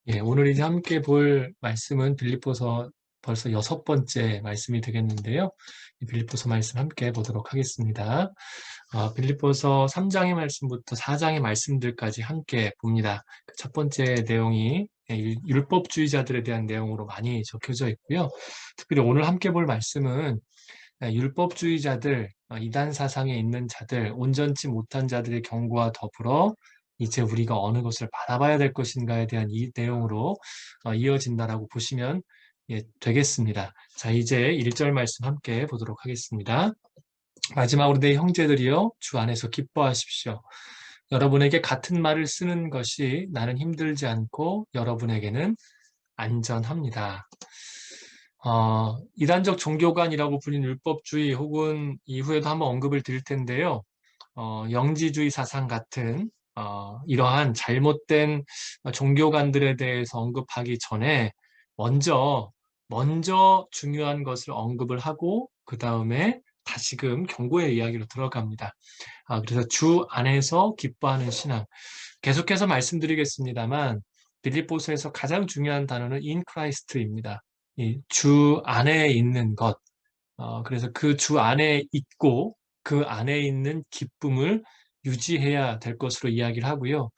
예, 오늘 이제 함께 볼 말씀은 빌립보서 벌써 6번째 말씀이 되겠는데요. 이 빌립보서 말씀 함께 보도록 하겠습니다. 빌립보서 3장의 말씀부터 4장의 말씀들까지 함께 봅니다. 그첫 번째 내용이 율법주의자들에 대한 내용으로 많이 적혀져 있고요. 특별히 오늘 함께 볼 말씀은 율법주의자들, 이단 사상에 있는 자들, 온전치 못한 자들의 경고와 더불어 이제 우리가 어느 것을 바라봐야 될 것인가에 대한 이 내용으로 이어진다라고 보시면 되겠습니다. 자, 이제 1절 말씀 함께 보도록 하겠습니다. 마지막으로 내 형제들이여 주 안에서 기뻐하십시오. 여러분에게 같은 말을 쓰는 것이 나는 힘들지 않고 여러분에게는 안전합니다. 이단적 종교관이라고 불린 율법주의 혹은 이후에도 한번 언급을 드릴 텐데요. 영지주의 사상 같은 이러한 잘못된 종교관들에 대해서 언급하기 전에 먼저 중요한 것을 언급을 하고 그 다음에 다시금 경고의 이야기로 들어갑니다. 그래서 주 안에서 기뻐하는 신앙. 계속해서 말씀드리겠습니다만 빌립보서에서 가장 중요한 단어는 in Christ입니다. 이 주 안에 있는 것. 그래서 그 주 안에 있고 그 안에 있는 기쁨을 유지해야 될 것으로 이야기를 하고요.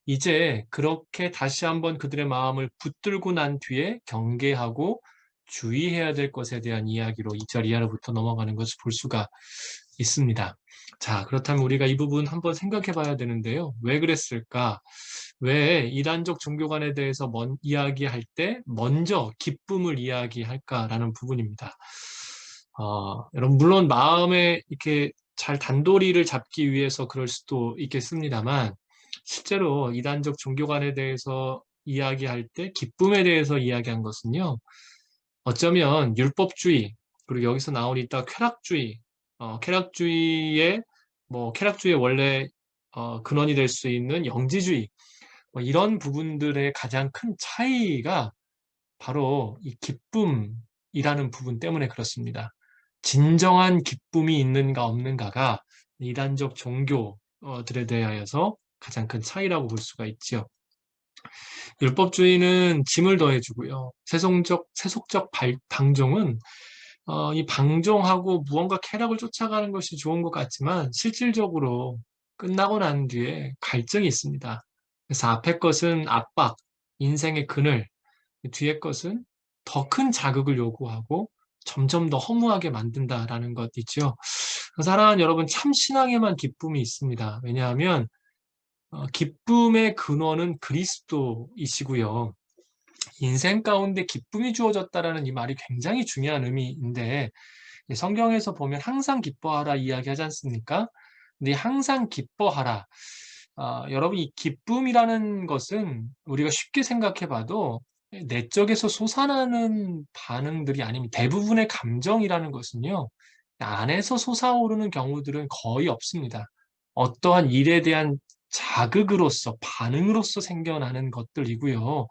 이제 그렇게 다시 한번 그들의 마음을 붙들고 난 뒤에 경계하고 주의해야 될 것에 대한 이야기로 2절 이하로부터 넘어가는 것을 볼 수가 있습니다. 자, 그렇다면 우리가 이 부분 한번 생각해 봐야 되는데요. 왜 그랬을까? 왜 이단적 종교관에 대해서 이야기할 때 먼저 기쁨을 이야기할까라는 부분입니다. 여러분, 물론 마음에 이렇게 잘 단도리를 잡기 위해서 그럴 수도 있겠습니다만, 실제로 이단적 종교관에 대해서 이야기할 때 기쁨에 대해서 이야기한 것은요, 어쩌면 율법주의, 그리고 여기서 나온 이따 쾌락주의, 쾌락주의의 원래 근원이 될 수 있는 영지주의, 이런 부분들의 가장 큰 차이가 바로 이 기쁨이라는 부분 때문에 그렇습니다. 진정한 기쁨이 있는가 없는가가 이단적 종교들에 대하여서 가장 큰 차이라고 볼 수가 있죠. 율법주의는 짐을 더해주고요. 세속적 방종은 이 방종하고 무언가 쾌락을 쫓아가는 것이 좋은 것 같지만 실질적으로 끝나고 난 뒤에 갈증이 있습니다. 그래서 앞의 것은 압박, 인생의 그늘, 뒤의 것은 더 큰 자극을 요구하고 점점 더 허무하게 만든다라는 것 있죠. 사랑하는 여러분, 참 신앙에만 기쁨이 있습니다. 왜냐하면 기쁨의 근원은 그리스도이시고요. 인생 가운데 기쁨이 주어졌다라는 이 말이 굉장히 중요한 의미인데 성경에서 보면 항상 기뻐하라 이야기하지 않습니까? 근데 항상 기뻐하라. 여러분, 이 기쁨이라는 것은 우리가 쉽게 생각해 봐도 내적에서 솟아나는 반응들이 아니면 대부분의 감정이라는 것은요, 안에서 솟아오르는 경우들은 거의 없습니다. 어떠한 일에 대한 자극으로서, 반응으로서 생겨나는 것들이고요.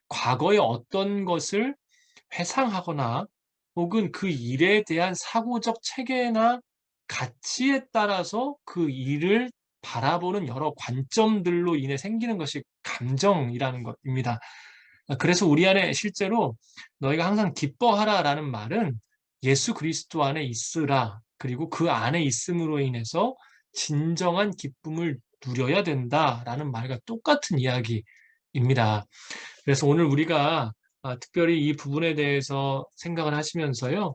과거에 어떤 것을 회상하거나 혹은 그 일에 대한 사고적 체계나 가치에 따라서 그 일을 바라보는 여러 관점들로 인해 생기는 것이 감정이라는 것입니다. 그래서 우리 안에 실제로 너희가 항상 기뻐하라라는 말은 예수 그리스도 안에 있으라. 그리고 그 안에 있음으로 인해서 진정한 기쁨을 누려야 된다라는 말과 똑같은 이야기입니다. 그래서 오늘 우리가 특별히 이 부분에 대해서 생각을 하시면서요,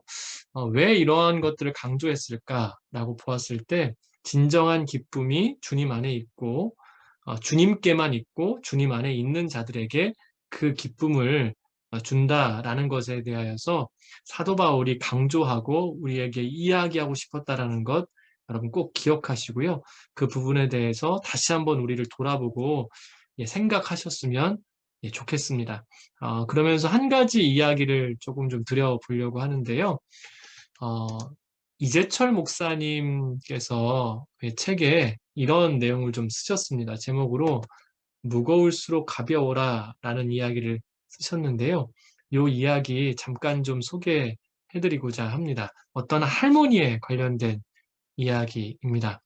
왜 이러한 것들을 강조했을까라고 보았을 때, 진정한 기쁨이 주님 안에 있고, 주님께만 있고, 주님 안에 있는 자들에게 그 기쁨을 준다라는 것에 대하여서 사도 바울이 강조하고 우리에게 이야기하고 싶었다라는 것, 여러분 꼭 기억하시고요. 그 부분에 대해서 다시 한번 우리를 돌아보고 생각하셨으면 좋겠습니다. 그러면서 한 가지 이야기를 조금 좀 드려보려고 하는데요. 어, 이재철 목사님께서 책에 이런 내용을 좀 쓰셨습니다. 제목으로 무거울수록 가벼워라 라는 이야기를 쓰셨는데요. 이 이야기 잠깐 좀 소개해드리고자 합니다. 어떤 할머니에 관련된 이야기입니다.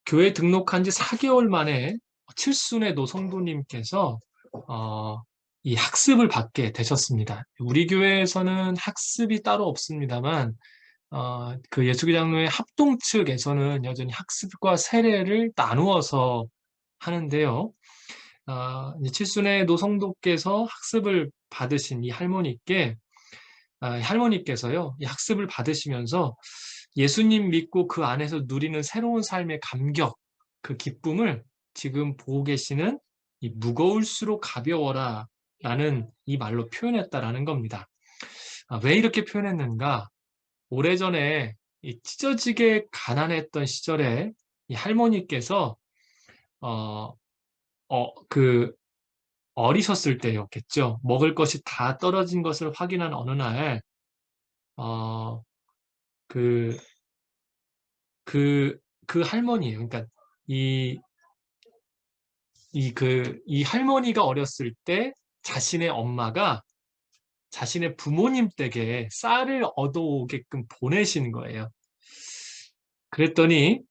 교회 등록한 지 4개월 만에 칠순의 노성도님께서 이 학습을 받게 되셨습니다. 우리 교회에서는 학습이 따로 없습니다만 그 예수교 장로회 합동 측에서는 여전히 학습과 세례를 나누어서 하는데요. 이제 칠순의 노성도께서 학습을 받으신 이 할머니께서요, 이 학습을 받으시면서 예수님 믿고 그 안에서 누리는 새로운 삶의 감격, 그 기쁨을 지금 보고 계시는 이 무거울수록 가벼워라 라는 이 말로 표현했다라는 겁니다. 왜 이렇게 표현했는가? 오래전에 이 찢어지게 가난했던 시절에 이 할머니께서 어, 그 어리셨을 때였겠죠. 먹을 것이 다 떨어진 것을 확인한 어느 날, 어, 그, 그 할머니예요. 그러니까 이, 이 할머니가 어렸을 때 자신의 엄마가 자신의 부모님 댁에 쌀을 얻어오게끔 보내신 거예요. 그랬더니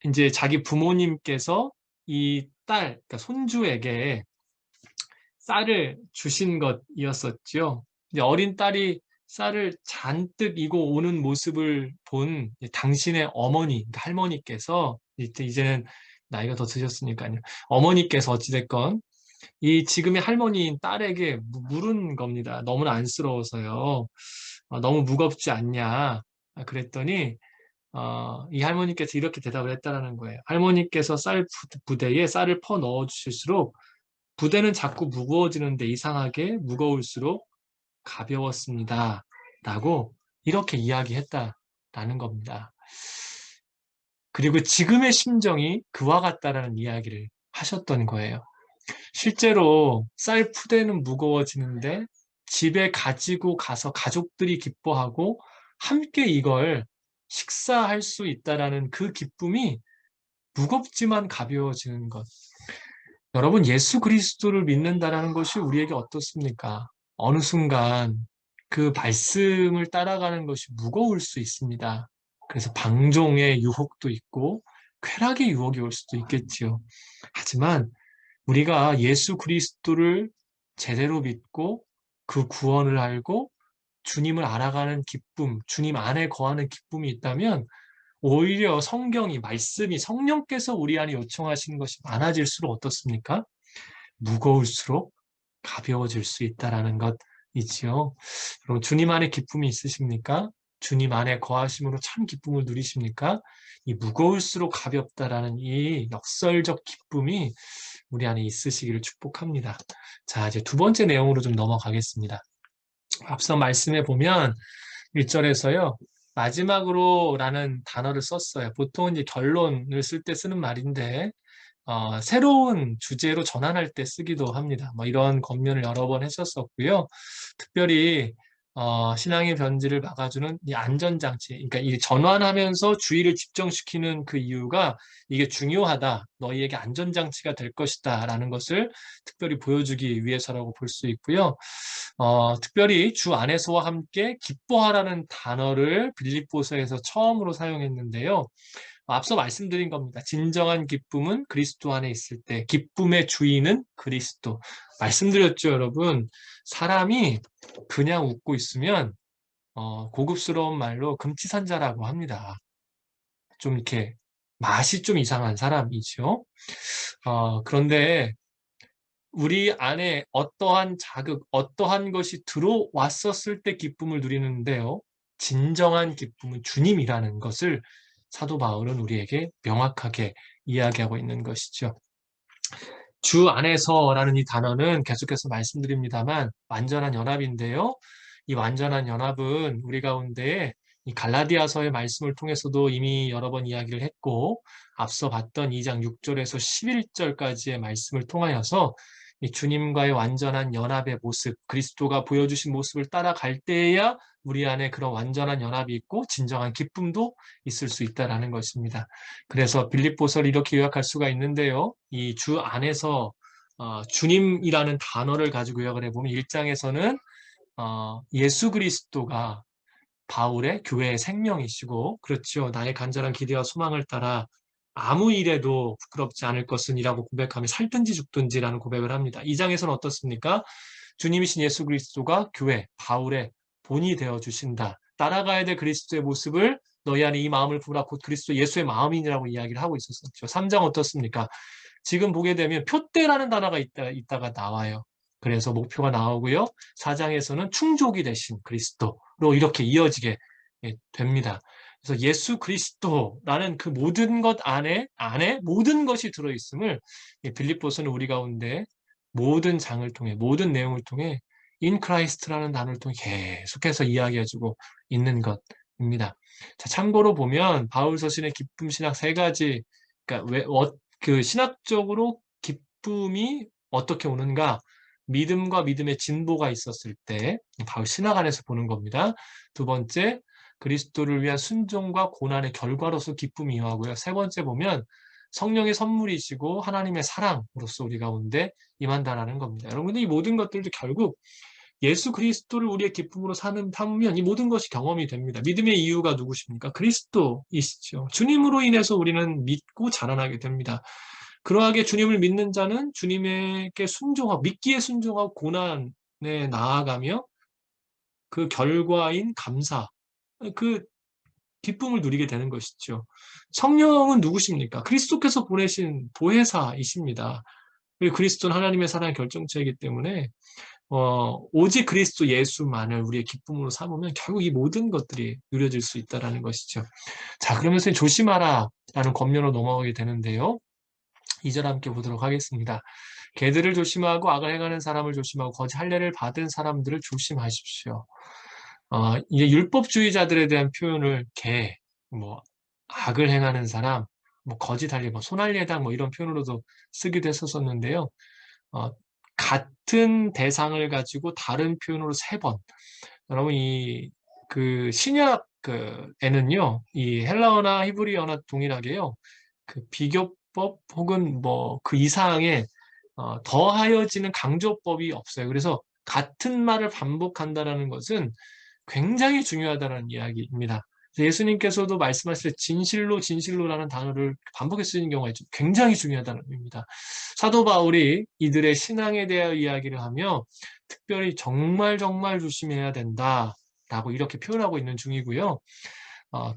이제 자기 부모님께서 이 딸, 그러니까 손주에게 쌀을 주신 것이었었죠. 이제 어린 딸이 쌀을 잔뜩 이고 오는 모습을 본 당신의 어머니, 그러니까 할머니께서 이제는 나이가 더 드셨으니까요. 어머니께서 어찌됐건 이 지금의 할머니인 딸에게 물은 겁니다. 너무나 안쓰러워서요. 너무 무겁지 않냐. 그랬더니 이 할머니께서 이렇게 대답을 했다라는 거예요. 할머니께서 쌀 부대에 쌀을 퍼 넣어 주실수록 부대는 자꾸 무거워지는데 이상하게 무거울수록 가벼웠습니다. 라고 이렇게 이야기했다라는 겁니다. 그리고 지금의 심정이 그와 같다라는 이야기를 하셨던 거예요. 실제로 쌀 푸대는 무거워지는데 집에 가지고 가서 가족들이 기뻐하고 함께 이걸 식사할 수 있다라는 그 기쁨이 무겁지만 가벼워지는 것. 여러분, 예수 그리스도를 믿는다라는 것이 우리에게 어떻습니까? 어느 순간 그 말씀을 따라가는 것이 무거울 수 있습니다. 그래서 방종의 유혹도 있고 쾌락의 유혹이 올 수도 있겠지요. 하지만 우리가 예수 그리스도를 제대로 믿고 그 구원을 알고 주님을 알아가는 기쁨, 주님 안에 거하는 기쁨이 있다면 오히려 성경이, 말씀이 성령께서 우리 안에 요청하시는 것이 많아질수록 어떻습니까? 무거울수록 가벼워질 수 있다라는 것이지요. 그럼 주님 안에 기쁨이 있으십니까? 주님 안에 거하심으로 참 기쁨을 누리십니까? 이 무거울수록 가볍다라는 이 역설적 기쁨이 우리 안에 있으시기를 축복합니다. 자, 이제 두 번째 내용으로 좀 넘어가겠습니다. 앞서 말씀해 보면 1절에서요. 마지막으로 라는 단어를 썼어요. 보통 이제 결론을 쓸 때 쓰는 말인데 새로운 주제로 전환할 때 쓰기도 합니다. 뭐 이런 권면을 여러 번 했었었고요. 특별히 신앙의 변질을 막아주는 이 안전장치, 그러니까 이 전환하면서 주의를 집중시키는 그 이유가 이게 중요하다, 너희에게 안전장치가 될 것이다 라는 것을 특별히 보여주기 위해서라고 볼 수 있고요. 특별히 주 안에서와 함께 기뻐하라는 단어를 빌립보서에서 처음으로 사용했는데요. 앞서 말씀드린 겁니다. 진정한 기쁨은 그리스도 안에 있을 때, 기쁨의 주인은 그리스도. 말씀드렸죠, 여러분. 사람이 그냥 웃고 있으면 고급스러운 말로 금치산자라고 합니다. 좀 이렇게 맛이 좀 이상한 사람이죠. 그런데 우리 안에 어떠한 자극, 어떠한 것이 들어왔었을 때 기쁨을 누리는데요. 진정한 기쁨은 주님이라는 것을 사도 바울은 우리에게 명확하게 이야기하고 있는 것이죠. 주 안에서라는 이 단어는 계속해서 말씀드립니다만 완전한 연합인데요. 이 완전한 연합은 우리 가운데 이 갈라디아서의 말씀을 통해서도 이미 여러 번 이야기를 했고 앞서 봤던 2장 6절에서 11절까지의 말씀을 통하여서 이 주님과의 완전한 연합의 모습, 그리스도가 보여주신 모습을 따라갈 때에야 우리 안에 그런 완전한 연합이 있고 진정한 기쁨도 있을 수 있다라는 것입니다. 그래서 빌립보서를 이렇게 요약할 수가 있는데요. 이 주 안에서 주님이라는 단어를 가지고 요약을 해보면 1장에서는 예수 그리스도가 바울의 교회의 생명이시고 그렇죠. 나의 간절한 기대와 소망을 따라 아무 일에도 부끄럽지 않을 것은이라고 고백하며 살든지 죽든지라는 고백을 합니다. 2장에서는 어떻습니까? 주님이신 예수 그리스도가 교회, 바울의 본이 되어 주신다. 따라가야 될 그리스도의 모습을 너희 안에 이 마음을 부으라 곧 그리스도 예수의 마음이니라고 이야기를 하고 있었었죠. 3장 어떻습니까? 지금 보게 되면 표대라는 단어가 있다가 나와요. 그래서 목표가 나오고요. 4장에서는 충족이 되신 그리스도로 이렇게 이어지게 됩니다. 그래서 예수 그리스도라는 그 모든 것 안에 모든 것이 들어있음을 빌립보서는 우리 가운데 모든 장을 통해 모든 내용을 통해 in Christ라는 단어를 통해 계속해서 이야기해주고 있는 것입니다. 자, 참고로 보면 바울 서신의 기쁨 신학 세 가지, 그러니까 그 신학적으로 기쁨이 어떻게 오는가? 믿음과 믿음의 진보가 있었을 때 바울 신학 안에서 보는 겁니다. 두 번째, 그리스도를 위한 순종과 고난의 결과로서 기쁨이 임하고요. 세 번째 보면 성령의 선물이시고 하나님의 사랑으로서 우리 가운데 임한다라는 겁니다. 여러분들 이 모든 것들도 결국 예수 그리스도를 우리의 기쁨으로 삼으면 이 모든 것이 경험이 됩니다. 믿음의 이유가 누구십니까? 그리스도이시죠. 주님으로 인해서 우리는 믿고 자라나게 됩니다. 그러하게 주님을 믿는 자는 주님에게 순종하고 믿기에 순종하고 고난에 나아가며 그 결과인 감사, 그 기쁨을 누리게 되는 것이죠. 성령은 누구십니까? 그리스도께서 보내신 보혜사이십니다. 그리고 그리스도는 하나님의 사랑의 결정체이기 때문에 오직 그리스도 예수만을 우리의 기쁨으로 삼으면 결국 이 모든 것들이 누려질 수 있다는 것이죠. 자, 그러면서 조심하라 라는 권면으로 넘어가게 되는데요. 2절 함께 보도록 하겠습니다. 개들을 조심하고 악을 행하는 사람을 조심하고 거짓 할례를 받은 사람들을 조심하십시오. 이제 율법주의자들에 대한 표현을 개, 뭐 악을 행하는 사람, 뭐 거짓 할례, 뭐 손할례당 뭐 이런 표현으로도 쓰기도 했었는데요. 같은 대상을 가지고 다른 표현으로 세 번. 여러분 그 신약 에는요, 이 헬라어나 히브리어나 동일하게요, 그 비교법 혹은 뭐 그 이상의 더하여지는 강조법이 없어요. 그래서 같은 말을 반복한다라는 것은 굉장히 중요하다는 이야기입니다. 예수님께서도 말씀하실 때 진실로 진실로라는 단어를 반복해 쓰는 경우가 있죠. 굉장히 중요하다는 의미입니다. 사도 바울이 이들의 신앙에 대하여 이야기를 하며 특별히 정말 정말 조심해야 된다라고 이렇게 표현하고 있는 중이고요.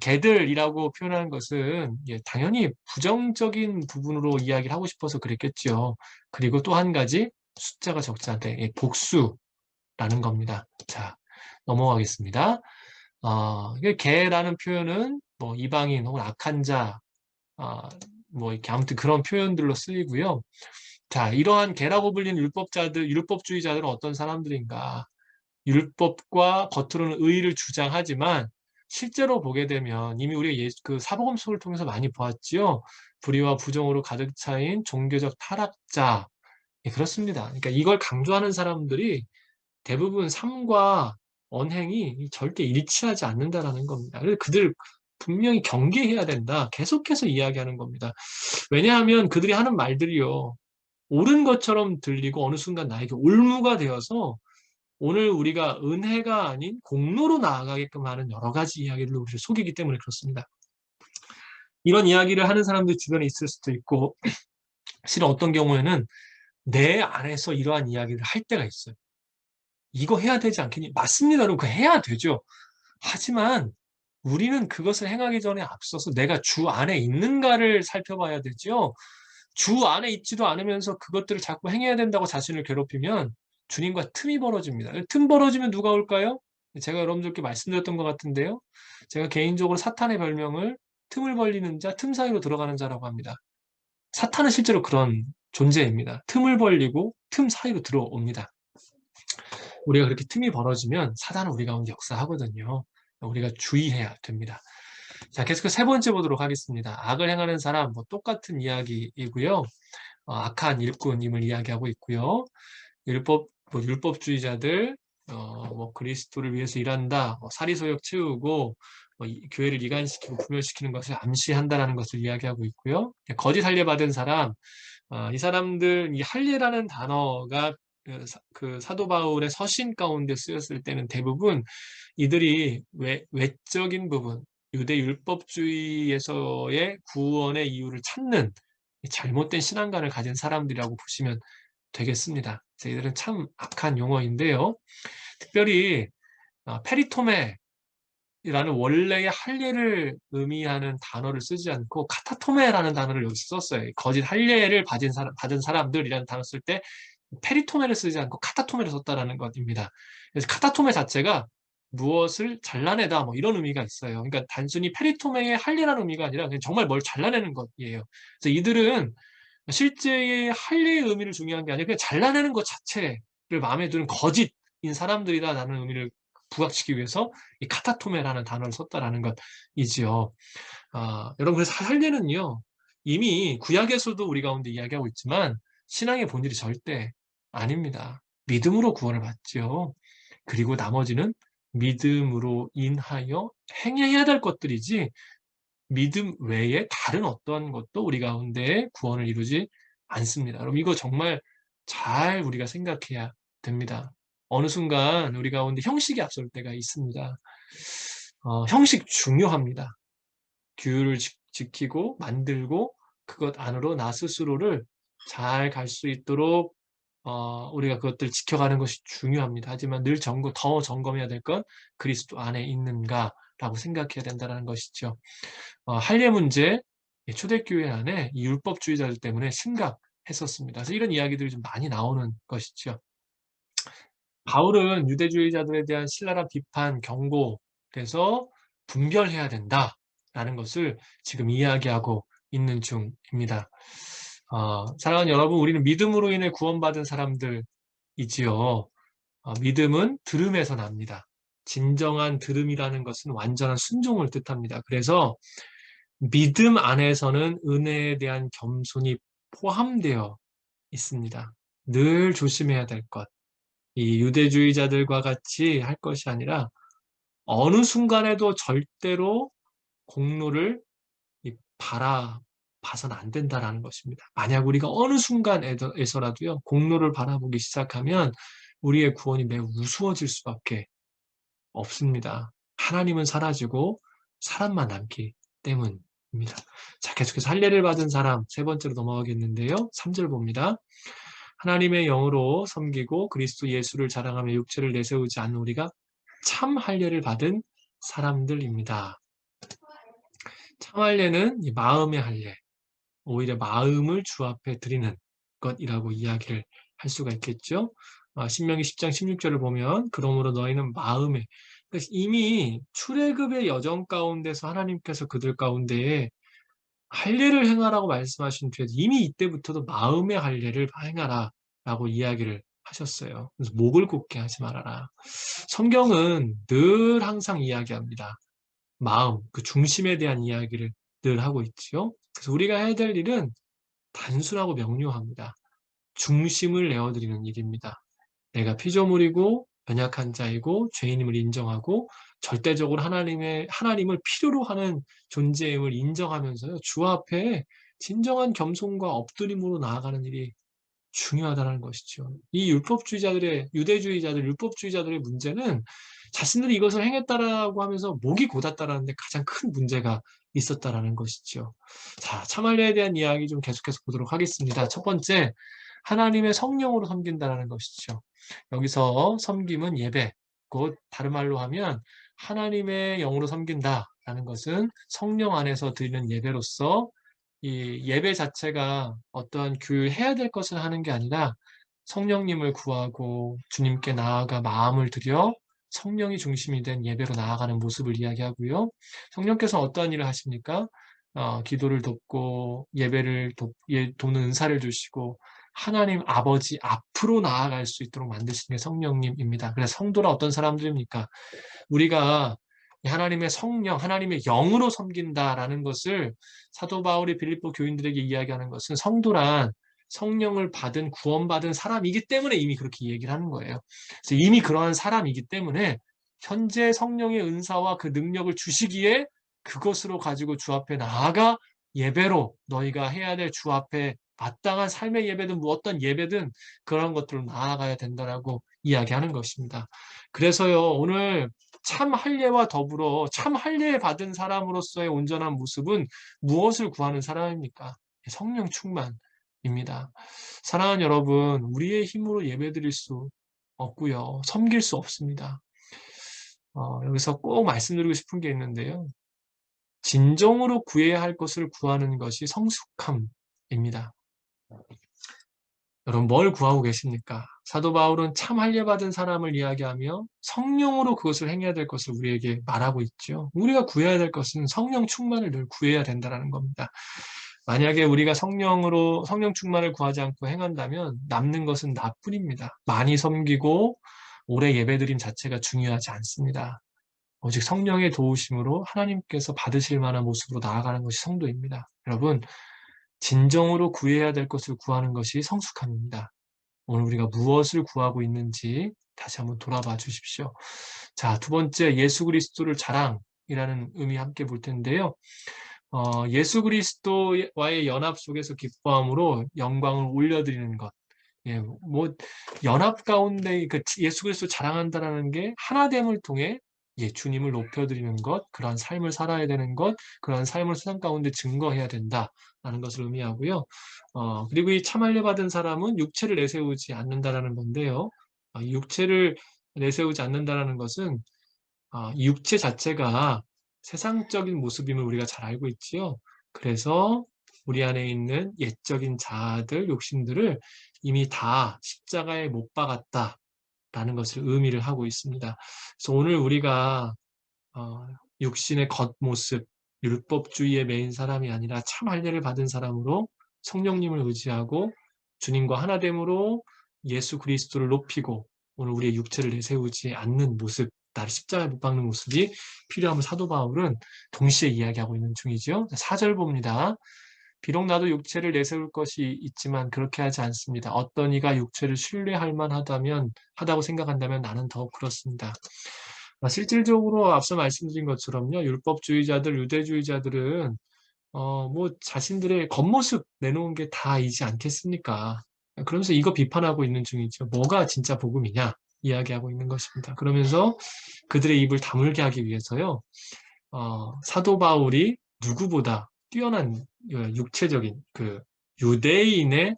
개들이라고 표현하는 것은 당연히 부정적인 부분으로 이야기를 하고 싶어서 그랬겠죠. 그리고 또 한 가지 숫자가 적지 않대 복수라는 겁니다. 자, 넘어가겠습니다. 개라는 표현은 뭐 이방인 혹은 악한 자, 뭐 이렇게 아무튼 그런 표현들로 쓰이고요. 자, 이러한 개라고 불리는 율법주의자들은 어떤 사람들인가? 율법과 겉으로는 의의를 주장하지만 실제로 보게 되면 이미 우리가 그 사복음서를 통해서 많이 보았지요. 불의와 부정으로 가득 차인 종교적 타락자. 그렇습니다. 그러니까 이걸 강조하는 사람들이 대부분 삶과 언행이 절대 일치하지 않는다라는 겁니다. 그래서 그들 분명히 경계해야 된다. 계속해서 이야기하는 겁니다. 왜냐하면 그들이 하는 말들이요. 옳은 것처럼 들리고 어느 순간 나에게 올무가 되어서 오늘 우리가 은혜가 아닌 공로로 나아가게끔 하는 여러 가지 이야기를 우리를 속이기 때문에 그렇습니다. 이런 이야기를 하는 사람들 주변에 있을 수도 있고 실은 어떤 경우에는 내 안에서 이러한 이야기를 할 때가 있어요. 이거 해야 되지 않겠니? 맞습니다. 여러분. 그거 해야 되죠. 하지만 우리는 그것을 행하기 전에 앞서서 내가 주 안에 있는가를 살펴봐야 되죠. 주 안에 있지도 않으면서 그것들을 자꾸 행해야 된다고 자신을 괴롭히면 주님과 틈이 벌어집니다. 틈 벌어지면 누가 올까요? 제가 여러분들께 말씀드렸던 것 같은데요. 제가 개인적으로 사탄의 별명을 틈을 벌리는 자, 틈 사이로 들어가는 자라고 합니다. 사탄은 실제로 그런 존재입니다. 틈을 벌리고 틈 사이로 들어옵니다. 우리가 그렇게 틈이 벌어지면 사단은 우리 가운데 역사하거든요. 우리가 주의해야 됩니다. 자, 계속해서 세 번째 보도록 하겠습니다. 악을 행하는 사람, 뭐 똑같은 이야기이고요. 악한 일꾼임을 이야기하고 있고요. 율법주의자들, 뭐 그리스도를 위해서 일한다, 사리소욕 채우고 교회를 이간시키고 분열시키는 것을 암시한다라는 것을 이야기하고 있고요. 거짓 할례 받은 사람, 이 사람들 이 할례라는 단어가 그 사도 바울의 서신 가운데 쓰였을 때는 대부분 이들이 외적인 부분, 유대 율법주의에서의 구원의 이유를 찾는 잘못된 신앙관을 가진 사람들이라고 보시면 되겠습니다. 이들은 참 악한 용어인데요. 특별히 페리토메 라는 원래의 할례를 의미하는 단어를 쓰지 않고 카타토메라는 단어를 여기서 썼어요. 거짓 할례를 받은 사람들이라는 단어 쓸 때 페리토메를 쓰지 않고 카타토메를 썼다라는 것입니다. 그래서 카타토메 자체가 무엇을 잘라내다 뭐 이런 의미가 있어요. 그러니까 단순히 페리토메의 할례라는 의미가 아니라 그냥 정말 뭘 잘라내는 것이에요. 그래서 이들은 실제의 할례의 의미를 중요한 게 아니라 그냥 잘라내는 것 자체를 마음에 드는 거짓인 사람들이다라는 의미를 부각시키기 위해서 이 카타토메라는 단어를 썼다라는 것이지요. 여러분 그래서 할례는요 이미 구약에서도 우리 가운데 이야기하고 있지만 신앙의 본질이 절대 아닙니다. 믿음으로 구원을 받죠. 그리고 나머지는 믿음으로 인하여 행해야 될 것들이지 믿음 외에 다른 어떠한 것도 우리 가운데 구원을 이루지 않습니다. 여러분 이거 정말 잘 우리가 생각해야 됩니다. 어느 순간 우리 가운데 형식이 앞설 때가 있습니다. 형식 중요합니다. 규율을 지키고 만들고 그것 안으로 나 스스로를 잘 갈 수 있도록 우리가 그것들 지켜가는 것이 중요합니다. 하지만 늘 더 점검해야 될 건 그리스도 안에 있는가라고 생각해야 된다는 것이죠. 할례 문제, 초대교회 안에 이 율법주의자들 때문에 심각했었습니다. 그래서 이런 이야기들이 좀 많이 나오는 것이죠. 바울은 유대주의자들에 대한 신랄한 비판, 경고, 그래서 분별해야 된다라는 것을 지금 이야기하고 있는 중입니다. 사랑하는 여러분, 우리는 믿음으로 인해 구원받은 사람들이지요. 믿음은 들음에서 납니다. 진정한 들음이라는 것은 완전한 순종을 뜻합니다. 그래서 믿음 안에서는 은혜에 대한 겸손이 포함되어 있습니다. 늘 조심해야 될 것. 이 유대주의자들과 같이 할 것이 아니라 어느 순간에도 절대로 공로를 바라봐서는 안 된다라는 것입니다. 만약 우리가 어느 순간에서라도요, 공로를 바라보기 시작하면 우리의 구원이 매우 우스워질 수밖에 없습니다. 하나님은 사라지고 사람만 남기 때문입니다. 자, 계속해서 할례를 받은 사람 세 번째로 넘어가겠는데요. 3절 봅니다. 하나님의 영으로 섬기고 그리스도 예수를 자랑하며 육체를 내세우지 않는 우리가 참 할례를 받은 사람들입니다. 참 할례는 이 마음의 할례, 오히려 마음을 주 앞에 드리는 것이라고 이야기를 할 수가 있겠죠. 신명기 10장 16절을 보면 그러므로 너희는 마음에 이미 출애굽의 여정 가운데서 하나님께서 그들 가운데에 할례를 행하라고 말씀하신 뒤에 이미 이때부터도 마음의 할례를 행하라 라고 이야기를 하셨어요. 그래서 목을 굳게 하지 말아라. 성경은 늘 항상 이야기합니다. 마음, 그 중심에 대한 이야기를 늘 하고 있지요. 그래서 우리가 해야 될 일은 단순하고 명료합니다. 중심을 내어드리는 일입니다. 내가 피조물이고 연약한 자이고 죄인임을 인정하고 절대적으로 하나님을 필요로 하는 존재임을 인정하면서요. 주 앞에 진정한 겸손과 엎드림으로 나아가는 일이 중요하다는 것이죠. 이 율법주의자들의 문제는 자신들이 이것을 행했다라고 하면서 목이 곧았다라는 데 가장 큰 문제가 있었다라는 것이죠. 자, 참할례에 대한 이야기 좀 계속해서 보도록 하겠습니다. 첫 번째, 하나님의 성령으로 섬긴다라는 것이죠. 여기서 섬김은 예배, 곧 다른 말로 하면 하나님의 영으로 섬긴다라는 것은 성령 안에서 드리는 예배로서 이 예배 자체가 어떠한 해야 될 것을 하는 게 아니라 성령님을 구하고 주님께 나아가 마음을 들여 성령이 중심이 된 예배로 나아가는 모습을 이야기하고요. 성령께서 어떠한 일을 하십니까? 기도를 돕고 예배를 돕는 은사를 주시고 하나님 아버지 앞으로 나아갈 수 있도록 만드시는 게 성령님입니다. 그래서 성도라 어떤 사람들입니까? 우리가 하나님의 성령, 하나님의 영으로 섬긴다라는 것을 사도 바울이 빌립보 교인들에게 이야기하는 것은 성도란 성령을 받은 구원받은 사람이기 때문에 이미 그렇게 얘기를 하는 거예요. 그래서 이미 그러한 사람이기 때문에 현재 성령의 은사와 그 능력을 주시기에 그것으로 가지고 주 앞에 나아가 예배로 너희가 해야 될 주 앞에 마땅한 삶의 예배든 뭐 어떤 예배든 그런 것들로 나아가야 된다라고 이야기하는 것입니다. 그래서요, 오늘 참 할례와 더불어 참 할례 받은 사람으로서의 온전한 모습은 무엇을 구하는 사람입니까? 성령 충만입니다. 사랑하는 여러분, 우리의 힘으로 예배드릴 수 없고요. 섬길 수 없습니다. 여기서 꼭 말씀드리고 싶은 게 있는데요. 진정으로 구해야 할 것을 구하는 것이 성숙함입니다. 여러분 뭘 구하고 계십니까? 사도 바울은 참 할례 받은 사람을 이야기하며 성령으로 그것을 행해야 될 것을 우리에게 말하고 있죠. 우리가 구해야 될 것은 성령 충만을 늘 구해야 된다는 겁니다. 만약에 우리가 성령 충만을 구하지 않고 행한다면 남는 것은 나뿐입니다. 많이 섬기고 오래 예배드림 자체가 중요하지 않습니다. 오직 성령의 도우심으로 하나님께서 받으실 만한 모습으로 나아가는 것이 성도입니다. 여러분, 진정으로 구해야 될 것을 구하는 것이 성숙함입니다. 오늘 우리가 무엇을 구하고 있는지 다시 한번 돌아봐 주십시오. 자, 두 번째, 예수 그리스도를 자랑이라는 의미 함께 볼 텐데요. 예수 그리스도와의 연합 속에서 기뻐함으로 영광을 올려드리는 것. 예, 뭐 연합 가운데 그 예수 그리스도 자랑한다라는 게 하나됨을 통해 주님을 높여드리는 것, 그러한 삶을 살아야 되는 것, 그러한 삶을 세상 가운데 증거해야 된다라는 것을 의미하고요. 그리고 이 참할례 받은 사람은 육체를 내세우지 않는다라는 건데요. 육체를 내세우지 않는다라는 것은 이 육체 자체가 세상적인 모습임을 우리가 잘 알고 있지요. 그래서 우리 안에 있는 옛적인 자아들, 욕심들을 이미 다 십자가에 못 박았다라는 것을 의미를 하고 있습니다. 그래서 오늘 우리가 육신의 겉모습, 율법주의에 매인 사람이 아니라 참 할례를 받은 사람으로 성령님을 의지하고 주님과 하나됨으로 예수 그리스도를 높이고 오늘 우리의 육체를 내세우지 않는 모습, 나를 십자가에 못 박는 모습이 필요함을 사도 바울은 동시에 이야기하고 있는 중이죠. 4절 봅니다. 비록 나도 육체를 내세울 것이 있지만 그렇게 하지 않습니다. 어떤 이가 육체를 신뢰할 하다고 생각한다면 나는 더욱 그렇습니다. 실질적으로 앞서 말씀드린 것처럼요. 율법주의자들, 유대주의자들은 뭐 자신들의 겉모습 내놓은 게 다이지 않겠습니까? 그러면서 이거 비판하고 있는 중이죠. 뭐가 진짜 복음이냐 이야기하고 있는 것입니다. 그러면서 그들의 입을 다물게 하기 위해서요. 사도 바울이 누구보다 뛰어난 육체적인 그 유대인의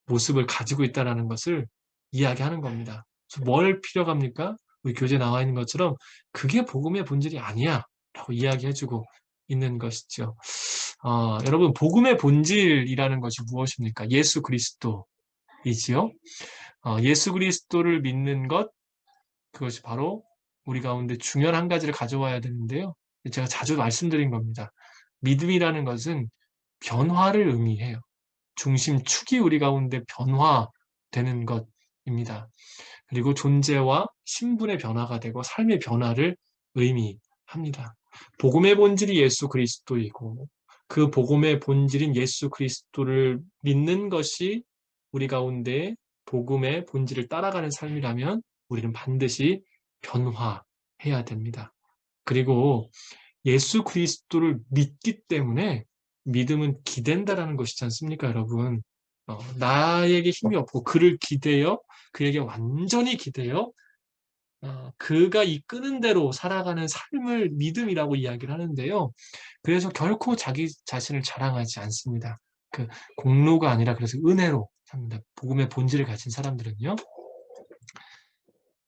모습을 가지고 있다는 것을 이야기하는 겁니다. 그래서 뭘 필요합니까? 우리 교재에 나와 있는 것처럼 그게 복음의 본질이 아니야 라고 이야기해주고 있는 것이죠. 여러분 복음의 본질이라는 것이 무엇입니까? 예수 그리스도이지요. 예수 그리스도를 믿는 것, 그것이 바로 우리 가운데 중요한 한 가지를 가져와야 되는데요. 제가 자주 말씀드린 겁니다. 믿음이라는 것은 변화를 의미해요. 중심축이 우리 가운데 변화되는 것입니다. 그리고 존재와 신분의 변화가 되고 삶의 변화를 의미합니다. 복음의 본질이 예수 그리스도이고 그 복음의 본질인 예수 그리스도를 믿는 것이 우리 가운데 복음의 본질을 따라가는 삶이라면 우리는 반드시 변화해야 됩니다. 그리고 예수 그리스도를 믿기 때문에 믿음은 기댄다라는 것이지 않습니까, 여러분? 나에게 힘이 없고 그를 기대어 그에게 완전히 기대어 그가 이끄는 대로 살아가는 삶을 믿음이라고 이야기를 하는데요. 그래서 결코 자기 자신을 자랑하지 않습니다. 그 공로가 아니라 그래서 은혜로 삽니다. 복음의 본질을 가진 사람들은요.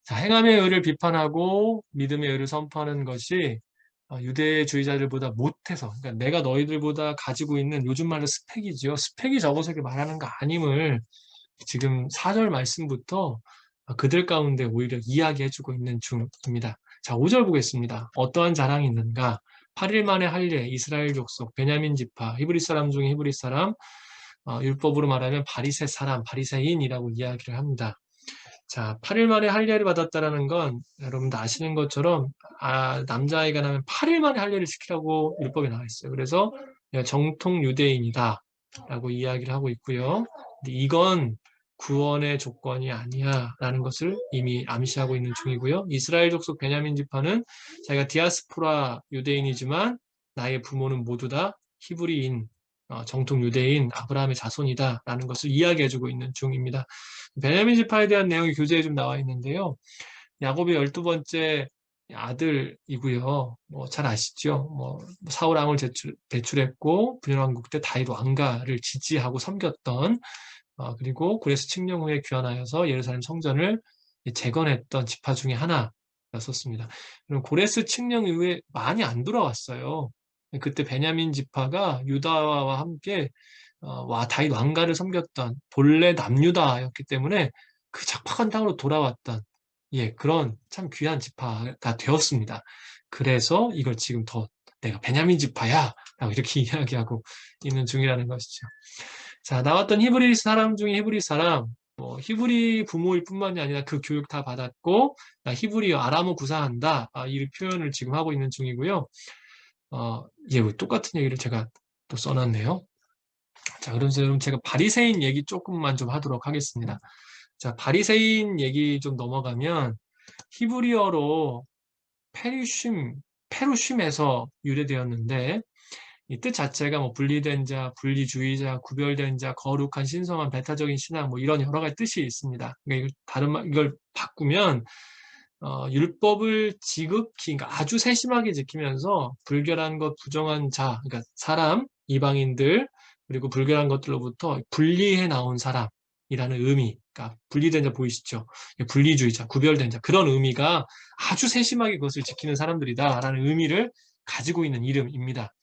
자, 행함의 의를 비판하고 믿음의 의를 선포하는 것이 유대주의자들보다 못해서, 그러니까 내가 너희들보다 가지고 있는 요즘 말로 스펙이지요. 스펙이 적어서 이렇게 말하는 거 아님을 지금 4절 말씀부터 그들 가운데 오히려 이야기해주고 있는 중입니다. 자, 5절 보겠습니다. 어떠한 자랑이 있는가? 8일 만에 할례, 이스라엘 족속, 베냐민 지파, 히브리 사람 중에 히브리 사람, 율법으로 말하면 바리새 사람, 바리새인이라고 이야기를 합니다. 자, 8일 만에 할례를 받았다라는 건 여러분도 아시는 것처럼 남자아이가 나면 8일 만에 할례를 시키라고 율법에 나와 있어요. 그래서 정통 유대인이다 라고 이야기를 하고 있고요. 근데 이건 구원의 조건이 아니야 라는 것을 이미 암시하고 있는 중이고요. 이스라엘 족속 베냐민 지파는 자기가 디아스포라 유대인이지만 나의 부모는 모두 다 히브리인 정통 유대인 아브라함의 자손이다라는 것을 이야기해주고 있는 중입니다. 베냐민 지파에 대한 내용이 교재에 좀 나와 있는데요. 야곱의 12번째 아들이고요. 잘 아시죠? 사울 왕을 배출했고 분열왕국 때 다윗 왕가를 지지하고 섬겼던 그리고 고레스 칙령 후에 귀환하여서 예루살렘 성전을 재건했던 지파 중에 하나였었습니다. 그럼 고레스 칙령 이후에 많이 안 돌아왔어요. 그때 베냐민 지파가 유다와 함께 다윗 왕가를 섬겼던 본래 남유다였기 때문에 그 척박한 땅으로 돌아왔던 그런 참 귀한 지파가 되었습니다. 그래서 이걸 지금 더 내가 베냐민 지파야 라고 이렇게 이야기하고 있는 중이라는 것이죠. 자, 나왔던 히브리 사람 중에 히브리 사람, 히브리 부모일 뿐만이 아니라 그 교육 다 받았고, 나 히브리어 아람어 구사한다. 이 표현을 지금 하고 있는 중이고요. 똑같은 얘기를 제가 또 써놨네요. 자, 그럼 제가 바리새인 얘기 조금만 좀 하도록 하겠습니다. 자, 바리새인 얘기 좀 넘어가면 히브리어로 페루쉼에서 유래되었는데 이 뜻 자체가 분리된 자, 분리주의자, 구별된 자, 거룩한, 신성한, 배타적인 신앙 이런 여러 가지 뜻이 있습니다. 그러니까 이걸 바꾸면 율법을 지극히, 그러니까 아주 세심하게 지키면서 불결한 것, 부정한 자, 그러니까 사람, 이방인들, 그리고 불결한 것들로부터 분리해 나온 사람이라는 의미, 그러니까 분리된 자 보이시죠? 분리주의자, 구별된 자, 그런 의미가 아주 세심하게 그것을 지키는 사람들이다라는 의미를 가지고 있는 이름입니다.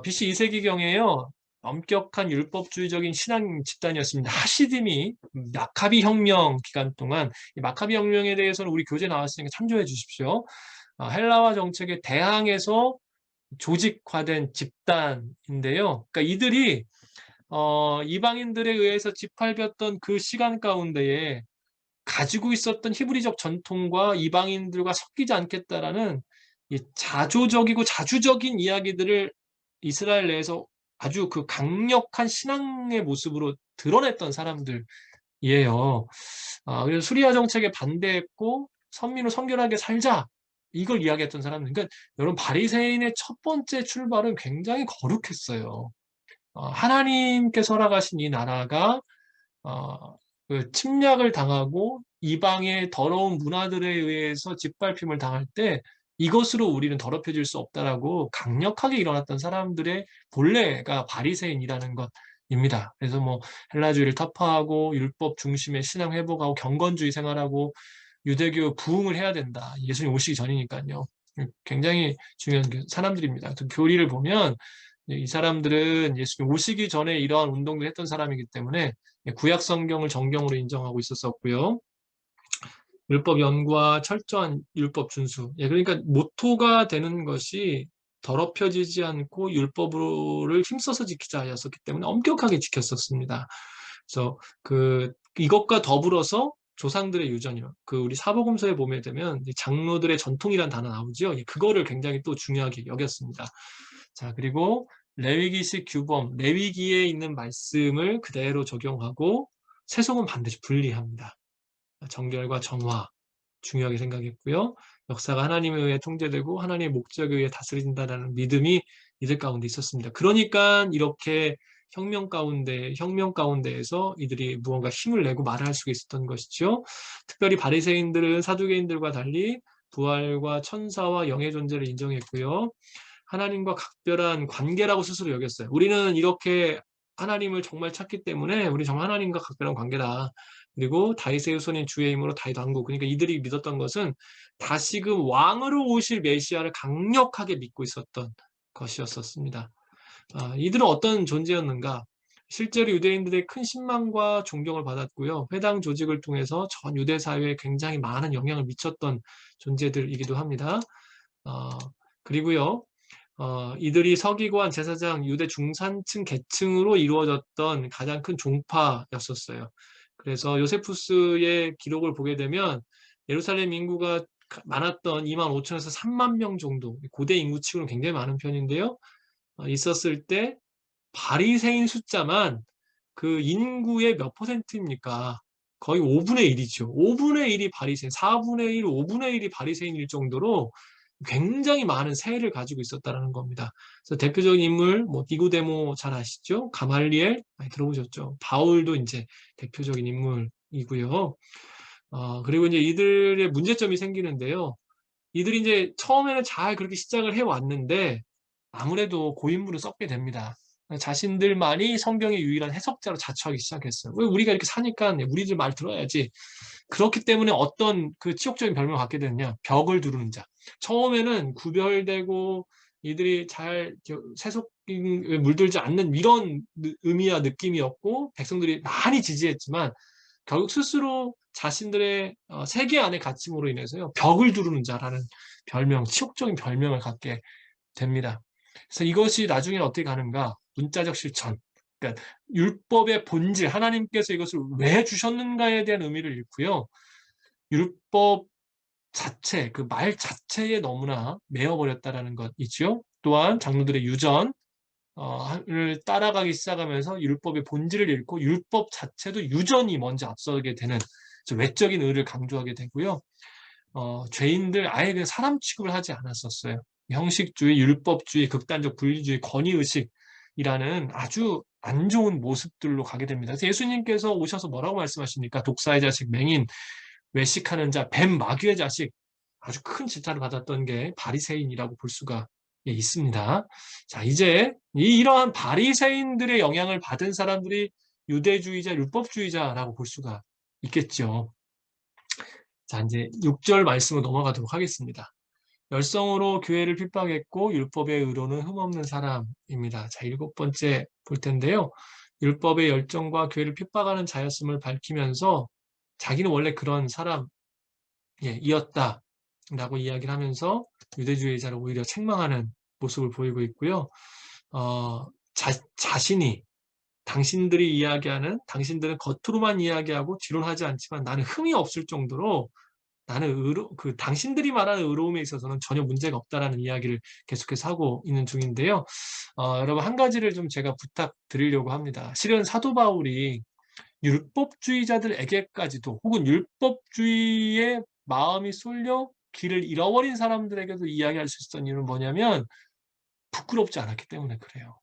BC 2세기경에요. 엄격한 율법주의적인 신앙 집단이었습니다. 하시dim이 마카비 혁명 기간 동안 이 마카비 혁명에 대해서는 우리 교재 나왔으니까 참조해 주십시오. 헬라화 정책에 대항해서 조직화된 집단인데요. 그러니까 이들이 이방인들에 의해서 짓밟혔던 그 시간 가운데에 가지고 있었던 히브리적 전통과 이방인들과 섞이지 않겠다라는 이 자조적이고 자주적인 이야기들을 이스라엘 내에서 아주 그 강력한 신앙의 모습으로 드러냈던 사람들이에요. 그래서 수리아 정책에 반대했고 선민으로 성결하게 살자 이걸 이야기했던 사람들. 그러니까 여러분 바리새인의 첫 번째 출발은 굉장히 거룩했어요. 하나님께서 허락하신 이 나라가 그 침략을 당하고 이방의 더러운 문화들에 의해서 짓밟힘을 당할 때 이것으로 우리는 더럽혀질 수 없다라고 강력하게 일어났던 사람들의 본래가 바리새인이라는 것입니다. 그래서 헬라주의를 타파하고 율법 중심의 신앙 회복하고 경건주의 생활하고 유대교 부흥을 해야 된다. 예수님 오시기 전이니까요. 굉장히 중요한 사람들입니다. 그 교리를 보면 이 사람들은 예수님 오시기 전에 이러한 운동을 했던 사람이기 때문에 구약 성경을 정경으로 인정하고 있었었고요. 율법 연구와 철저한 율법 준수. 그러니까 모토가 되는 것이 더럽혀지지 않고 율법을 힘써서 지키자였었기 때문에 엄격하게 지켰었습니다. 그래서 이것과 더불어서 조상들의 유전이요. 우리 사복음서에 보게 되면 장로들의 전통이란 단어 나오죠. 그거를 굉장히 또 중요하게 여겼습니다. 자, 그리고 레위기식 규범, 레위기에 있는 말씀을 그대로 적용하고 세속은 반드시 분리합니다. 정결과 정화 중요하게 생각했고요. 역사가 하나님에 의해 통제되고 하나님의 목적에 의해 다스린다는 믿음이 이들 가운데 있었습니다. 그러니까 이렇게 혁명 가운데에서 이들이 무언가 힘을 내고 말을 할 수가 있었던 것이죠. 특별히 바리새인들은 사두개인들과 달리 부활과 천사와 영의 존재를 인정했고요. 하나님과 각별한 관계라고 스스로 여겼어요. 우리는 이렇게 하나님을 정말 찾기 때문에 우리 정말 하나님과 각별한 관계다. 그리고 다윗의 후손인 주의 힘으로 다윗 왕국. 그러니까 이들이 믿었던 것은 다시금 왕으로 오실 메시아를 강력하게 믿고 있었던 것이었습니다. 이들은 어떤 존재였는가? 실제로 유대인들의 큰 신망과 존경을 받았고요. 회당 조직을 통해서 전 유대 사회에 굉장히 많은 영향을 미쳤던 존재들이기도 합니다. 그리고요. 이들이 서기관, 제사장, 유대 중산층 계층으로 이루어졌던 가장 큰 종파였었어요. 그래서 요세푸스의 기록을 보게 되면 예루살렘 인구가 많았던 2만 5천에서 3만 명 정도, 고대 인구치고는 굉장히 많은 편인데요. 있었을 때 바리새인 숫자만 그 인구의 몇 퍼센트입니까? 거의 5분의 1이죠. 5분의 1이 바리새인, 4분의 1, 5분의 1이 바리새인일 정도로 굉장히 많은 세를 가지고 있었다는 겁니다. 그래서 대표적인 인물, 뭐 니고데모 잘 아시죠? 가말리엘 많이 들어보셨죠? 바울도 이제 대표적인 인물이고요. 그리고 이제 이들의 문제점이 생기는데요. 이들이 이제 처음에는 잘 그렇게 시작을 해왔는데 아무래도 고인물은 썩게 됩니다. 자신들만이 성경의 유일한 해석자로 자처하기 시작했어요. 왜 우리가 이렇게 사니까 우리들 말 들어야지. 그렇기 때문에 어떤 그 치욕적인 별명을 갖게 되느냐. 벽을 두르는 자. 처음에는 구별되고 이들이 잘 세속에 물들지 않는 이런 의미와 느낌이었고 백성들이 많이 지지했지만 결국 스스로 자신들의 세계 안의 가침으로 인해서요. 벽을 두르는 자라는 별명, 치욕적인 별명을 갖게 됩니다. 그래서 이것이 나중에 어떻게 가는가? 문자적 실천. 그러니까 율법의 본질, 하나님께서 이것을 왜 주셨는가에 대한 의미를 잃고요. 율법 자체, 그 말 자체에 너무나 매어버렸다라는 것이죠. 또한 장로들의 유전, 를 따라가기 시작하면서 율법의 본질을 잃고 율법 자체도 유전이 먼저 앞서게 되는 외적인 의를 강조하게 되고요. 죄인들 아예 그냥 사람 취급을 하지 않았었어요. 형식주의, 율법주의, 극단적 분리주의, 권위의식이라는 아주 안 좋은 모습들로 가게 됩니다. 그래서 예수님께서 오셔서 뭐라고 말씀하십니까? 독사의 자식, 맹인, 외식하는 자, 뱀, 마귀의 자식, 아주 큰 질타를 받았던 게 바리새인이라고 볼 수가 있습니다. 자, 이제 이러한 바리새인들의 영향을 받은 사람들이 유대주의자, 율법주의자라고 볼 수가 있겠죠. 자, 이제 6절 말씀으로 넘어가도록 하겠습니다. 열성으로 교회를 핍박했고 율법의 의로는 흠없는 사람입니다. 자, 7번째 볼 텐데요. 율법의 열정과 교회를 핍박하는 자였음을 밝히면서 자기는 원래 그런 사람이었다라고 이야기를 하면서 유대주의자를 오히려 책망하는 모습을 보이고 있고요. 자신이 당신들이 이야기하는, 당신들은 겉으로만 이야기하고 뒤로는 하지 않지만 나는 흠이 없을 정도로 나는 당신들이 말하는 의로움에 있어서는 전혀 문제가 없다라는 이야기를 계속해서 하고 있는 중인데요. 여러분, 한 가지를 좀 제가 부탁드리려고 합니다. 실은 사도 바울이 율법주의자들에게까지도 혹은 율법주의에 마음이 쏠려 길을 잃어버린 사람들에게도 이야기할 수 있었던 이유는 뭐냐면 부끄럽지 않았기 때문에 그래요.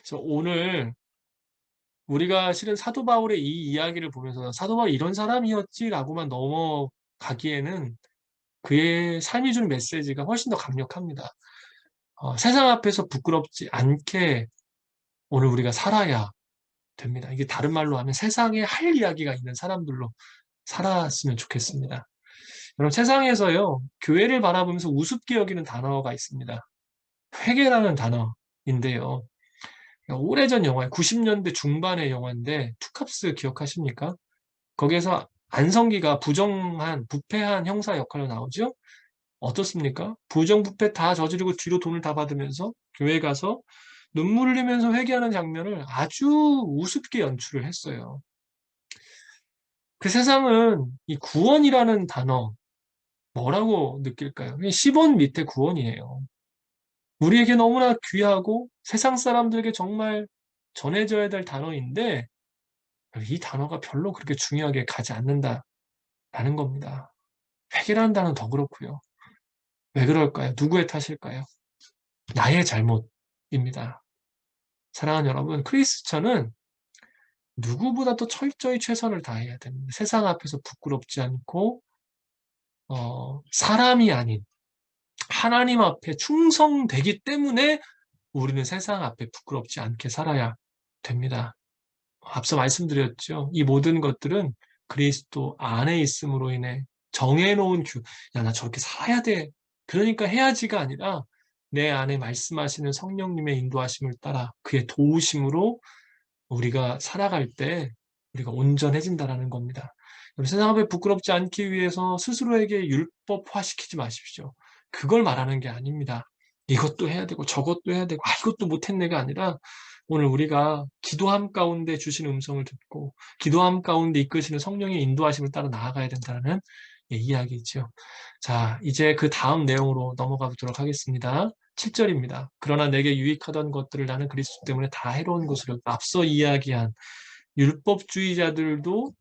그래서 오늘 우리가 실은 사도 바울의 이 이야기를 보면서 사도 바울이 이런 사람이었지라고만 넘어가기에는 그의 삶이 주는 메시지가 훨씬 더 강력합니다. 세상 앞에서 부끄럽지 않게 오늘 우리가 살아야 됩니다. 이게 다른 말로 하면 세상에 할 이야기가 있는 사람들로 살았으면 좋겠습니다. 여러분, 세상에서요, 교회를 바라보면서 우습게 여기는 단어가 있습니다. 회개라는 단어인데요. 오래전 영화예요. 90년대 중반의 영화인데 투캅스 기억하십니까? 거기에서 안성기가 부패한 형사 역할로 나오죠. 어떻습니까? 부정부패 다 저지르고 뒤로 돈을 다 받으면서 교회 가서 눈물 흘리면서 회개하는 장면을 아주 우습게 연출을 했어요. 그 세상은 이 구원이라는 단어 뭐라고 느낄까요? 10원 밑에 구원이에요. 우리에게 너무나 귀하고 세상 사람들에게 정말 전해져야 될 단어인데 이 단어가 별로 그렇게 중요하게 가지 않는다라는 겁니다. 회개라는 단어는 더 그렇고요. 왜 그럴까요? 누구의 탓일까요? 나의 잘못입니다. 사랑하는 여러분, 크리스천은 누구보다도 철저히 최선을 다해야 됩니다. 세상 앞에서 부끄럽지 않고 사람이 아닌 하나님 앞에 충성되기 때문에 우리는 세상 앞에 부끄럽지 않게 살아야 됩니다. 앞서 말씀드렸죠. 이 모든 것들은 그리스도 안에 있음으로 인해 정해놓은 야, 나 저렇게 살아야 돼. 그러니까 해야지가 아니라 내 안에 말씀하시는 성령님의 인도하심을 따라 그의 도우심으로 우리가 살아갈 때 우리가 온전해진다라는 겁니다. 세상 앞에 부끄럽지 않기 위해서 스스로에게 율법화시키지 마십시오. 그걸 말하는 게 아닙니다. 이것도 해야 되고 저것도 해야 되고 이것도 못했네가 아니라 오늘 우리가 기도함 가운데 주신 음성을 듣고 기도함 가운데 이끄시는 성령의 인도하심을 따라 나아가야 된다는 이야기죠. 자, 이제 그 다음 내용으로 넘어가 보도록 하겠습니다. 7절입니다. 그러나 내게 유익하던 것들을 나는 그리스도 때문에 다 해로운 것으로 앞서 이야기한 율법주의자들도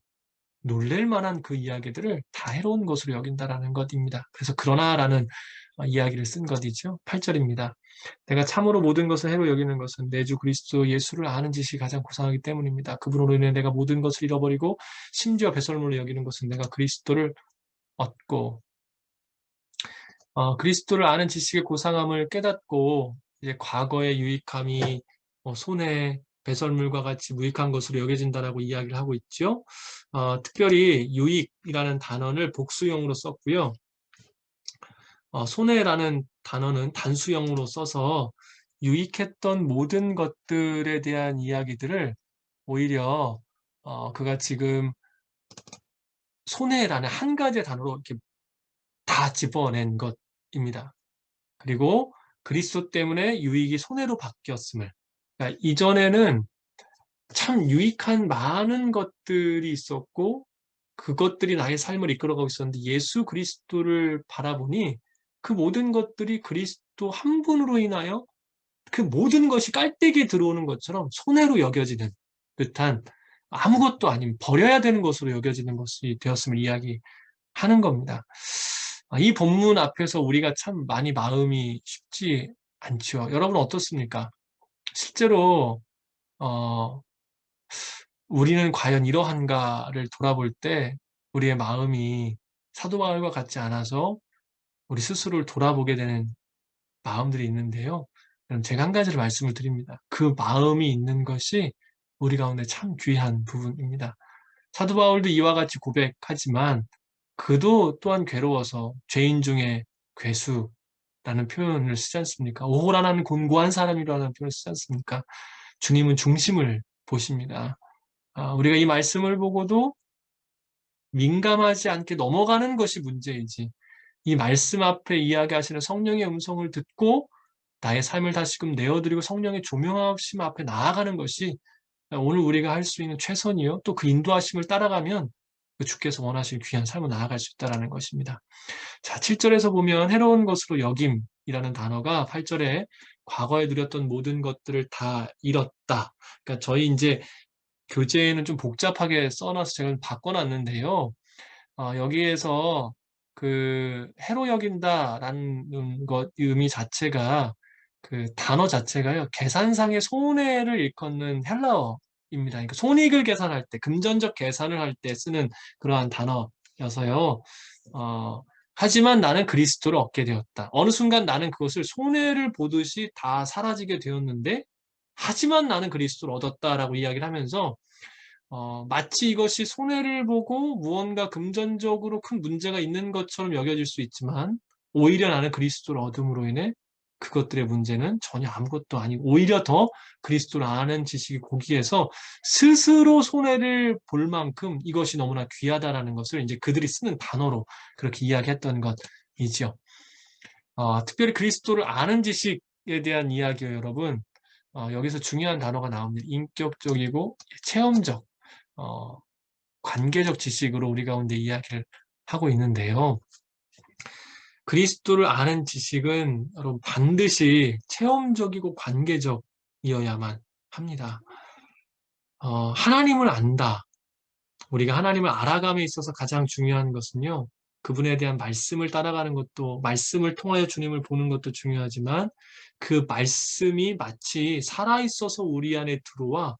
놀랄 만한 그 이야기들을 다 해로운 것으로 여긴다라는 것입니다. 그래서 그러나라는 이야기를 쓴 것이죠. 8절입니다. 내가 참으로 모든 것을 해로 여기는 것은 내 주 그리스도 예수를 아는 지식이 가장 고상하기 때문입니다. 그분으로 인해 내가 모든 것을 잃어버리고 심지어 배설물로 여기는 것은 내가 그리스도를 얻고 그리스도를 아는 지식의 고상함을 깨닫고 이제 과거의 유익함이 손해, 배설물과 같이 무익한 것으로 여겨진다라고 이야기를 하고 있죠. 특별히 유익이라는 단어를 복수형으로 썼고요. 손해라는 단어는 단수형으로 써서 유익했던 모든 것들에 대한 이야기들을 오히려 그가 지금 손해라는 한 가지의 단어로 이렇게 다 집어낸 것입니다. 그리고 그리스도 때문에 유익이 손해로 바뀌었음을. 그러니까 이전에는 참 유익한 많은 것들이 있었고 그것들이 나의 삶을 이끌어가고 있었는데 예수 그리스도를 바라보니 그 모든 것들이 그리스도 한 분으로 인하여 그 모든 것이 깔때기에 들어오는 것처럼 손해로 여겨지는 듯한 아무것도 아닌 버려야 되는 것으로 여겨지는 것이 되었음을 이야기하는 겁니다. 이 본문 앞에서 우리가 참 많이 마음이 쉽지 않죠. 여러분 어떻습니까? 실제로 어, 우리는 과연 이러한가를 돌아볼 때 우리의 마음이 사도 바울과 같지 않아서 우리 스스로를 돌아보게 되는 마음들이 있는데요. 그럼 제가 한 가지를 말씀을 드립니다. 그 마음이 있는 것이 우리 가운데 참 귀한 부분입니다. 사도 바울도 이와 같이 고백하지만 그도 또한 괴로워서 죄인 중에 괴수라는 표현을 쓰지 않습니까? 오호라는 곤고한 사람이라는 표현을 쓰지 않습니까? 주님은 중심을 보십니다. 우리가 이 말씀을 보고도 민감하지 않게 넘어가는 것이 문제이지. 이 말씀 앞에 이야기하시는 성령의 음성을 듣고 나의 삶을 다시금 내어드리고 성령의 조명하심 앞에 나아가는 것이 오늘 우리가 할 수 있는 최선이요. 또 그 인도하심을 따라가면 그 주께서 원하시는 귀한 삶을 나아갈 수 있다는 것입니다. 자, 7절에서 보면 해로운 것으로 여김이라는 단어가 8절에 과거에 누렸던 모든 것들을 다 잃었다. 그러니까 저희 이제 교재에는 좀 복잡하게 써놔서 제가 바꿔놨는데요. 여기에서 그 해로 여긴다라는 것 의미 자체가 그 단어 자체가요. 계산상의 손해를 일컫는 헬라어입니다. 그러니까 손익을 계산할 때, 금전적 계산을 할 때 쓰는 그러한 단어여서요. 하지만 나는 그리스도를 얻게 되었다. 어느 순간 나는 그것을 손해를 보듯이 다 사라지게 되었는데, 하지만 나는 그리스도를 얻었다라고 이야기를 하면서 마치 이것이 손해를 보고 무언가 금전적으로 큰 문제가 있는 것처럼 여겨질 수 있지만 오히려 나는 그리스도를 얻음으로 인해 그것들의 문제는 전혀 아무것도 아니고 오히려 더 그리스도를 아는 지식이 고기에서 스스로 손해를 볼 만큼 이것이 너무나 귀하다라는 것을 이제 그들이 쓰는 단어로 그렇게 이야기했던 것이지요. 특별히 그리스도를 아는 지식에 대한 이야기요, 여러분. 여기서 중요한 단어가 나옵니다. 인격적이고 체험적. 어, 관계적 지식으로 우리 가운데 이야기를 하고 있는데요. 그리스도를 아는 지식은 여러분 반드시 체험적이고 관계적이어야만 합니다. 하나님을 안다. 우리가 하나님을 알아감에 있어서 가장 중요한 것은요. 그분에 대한 말씀을 따라가는 것도, 말씀을 통하여 주님을 보는 것도 중요하지만 그 말씀이 마치 살아있어서 우리 안에 들어와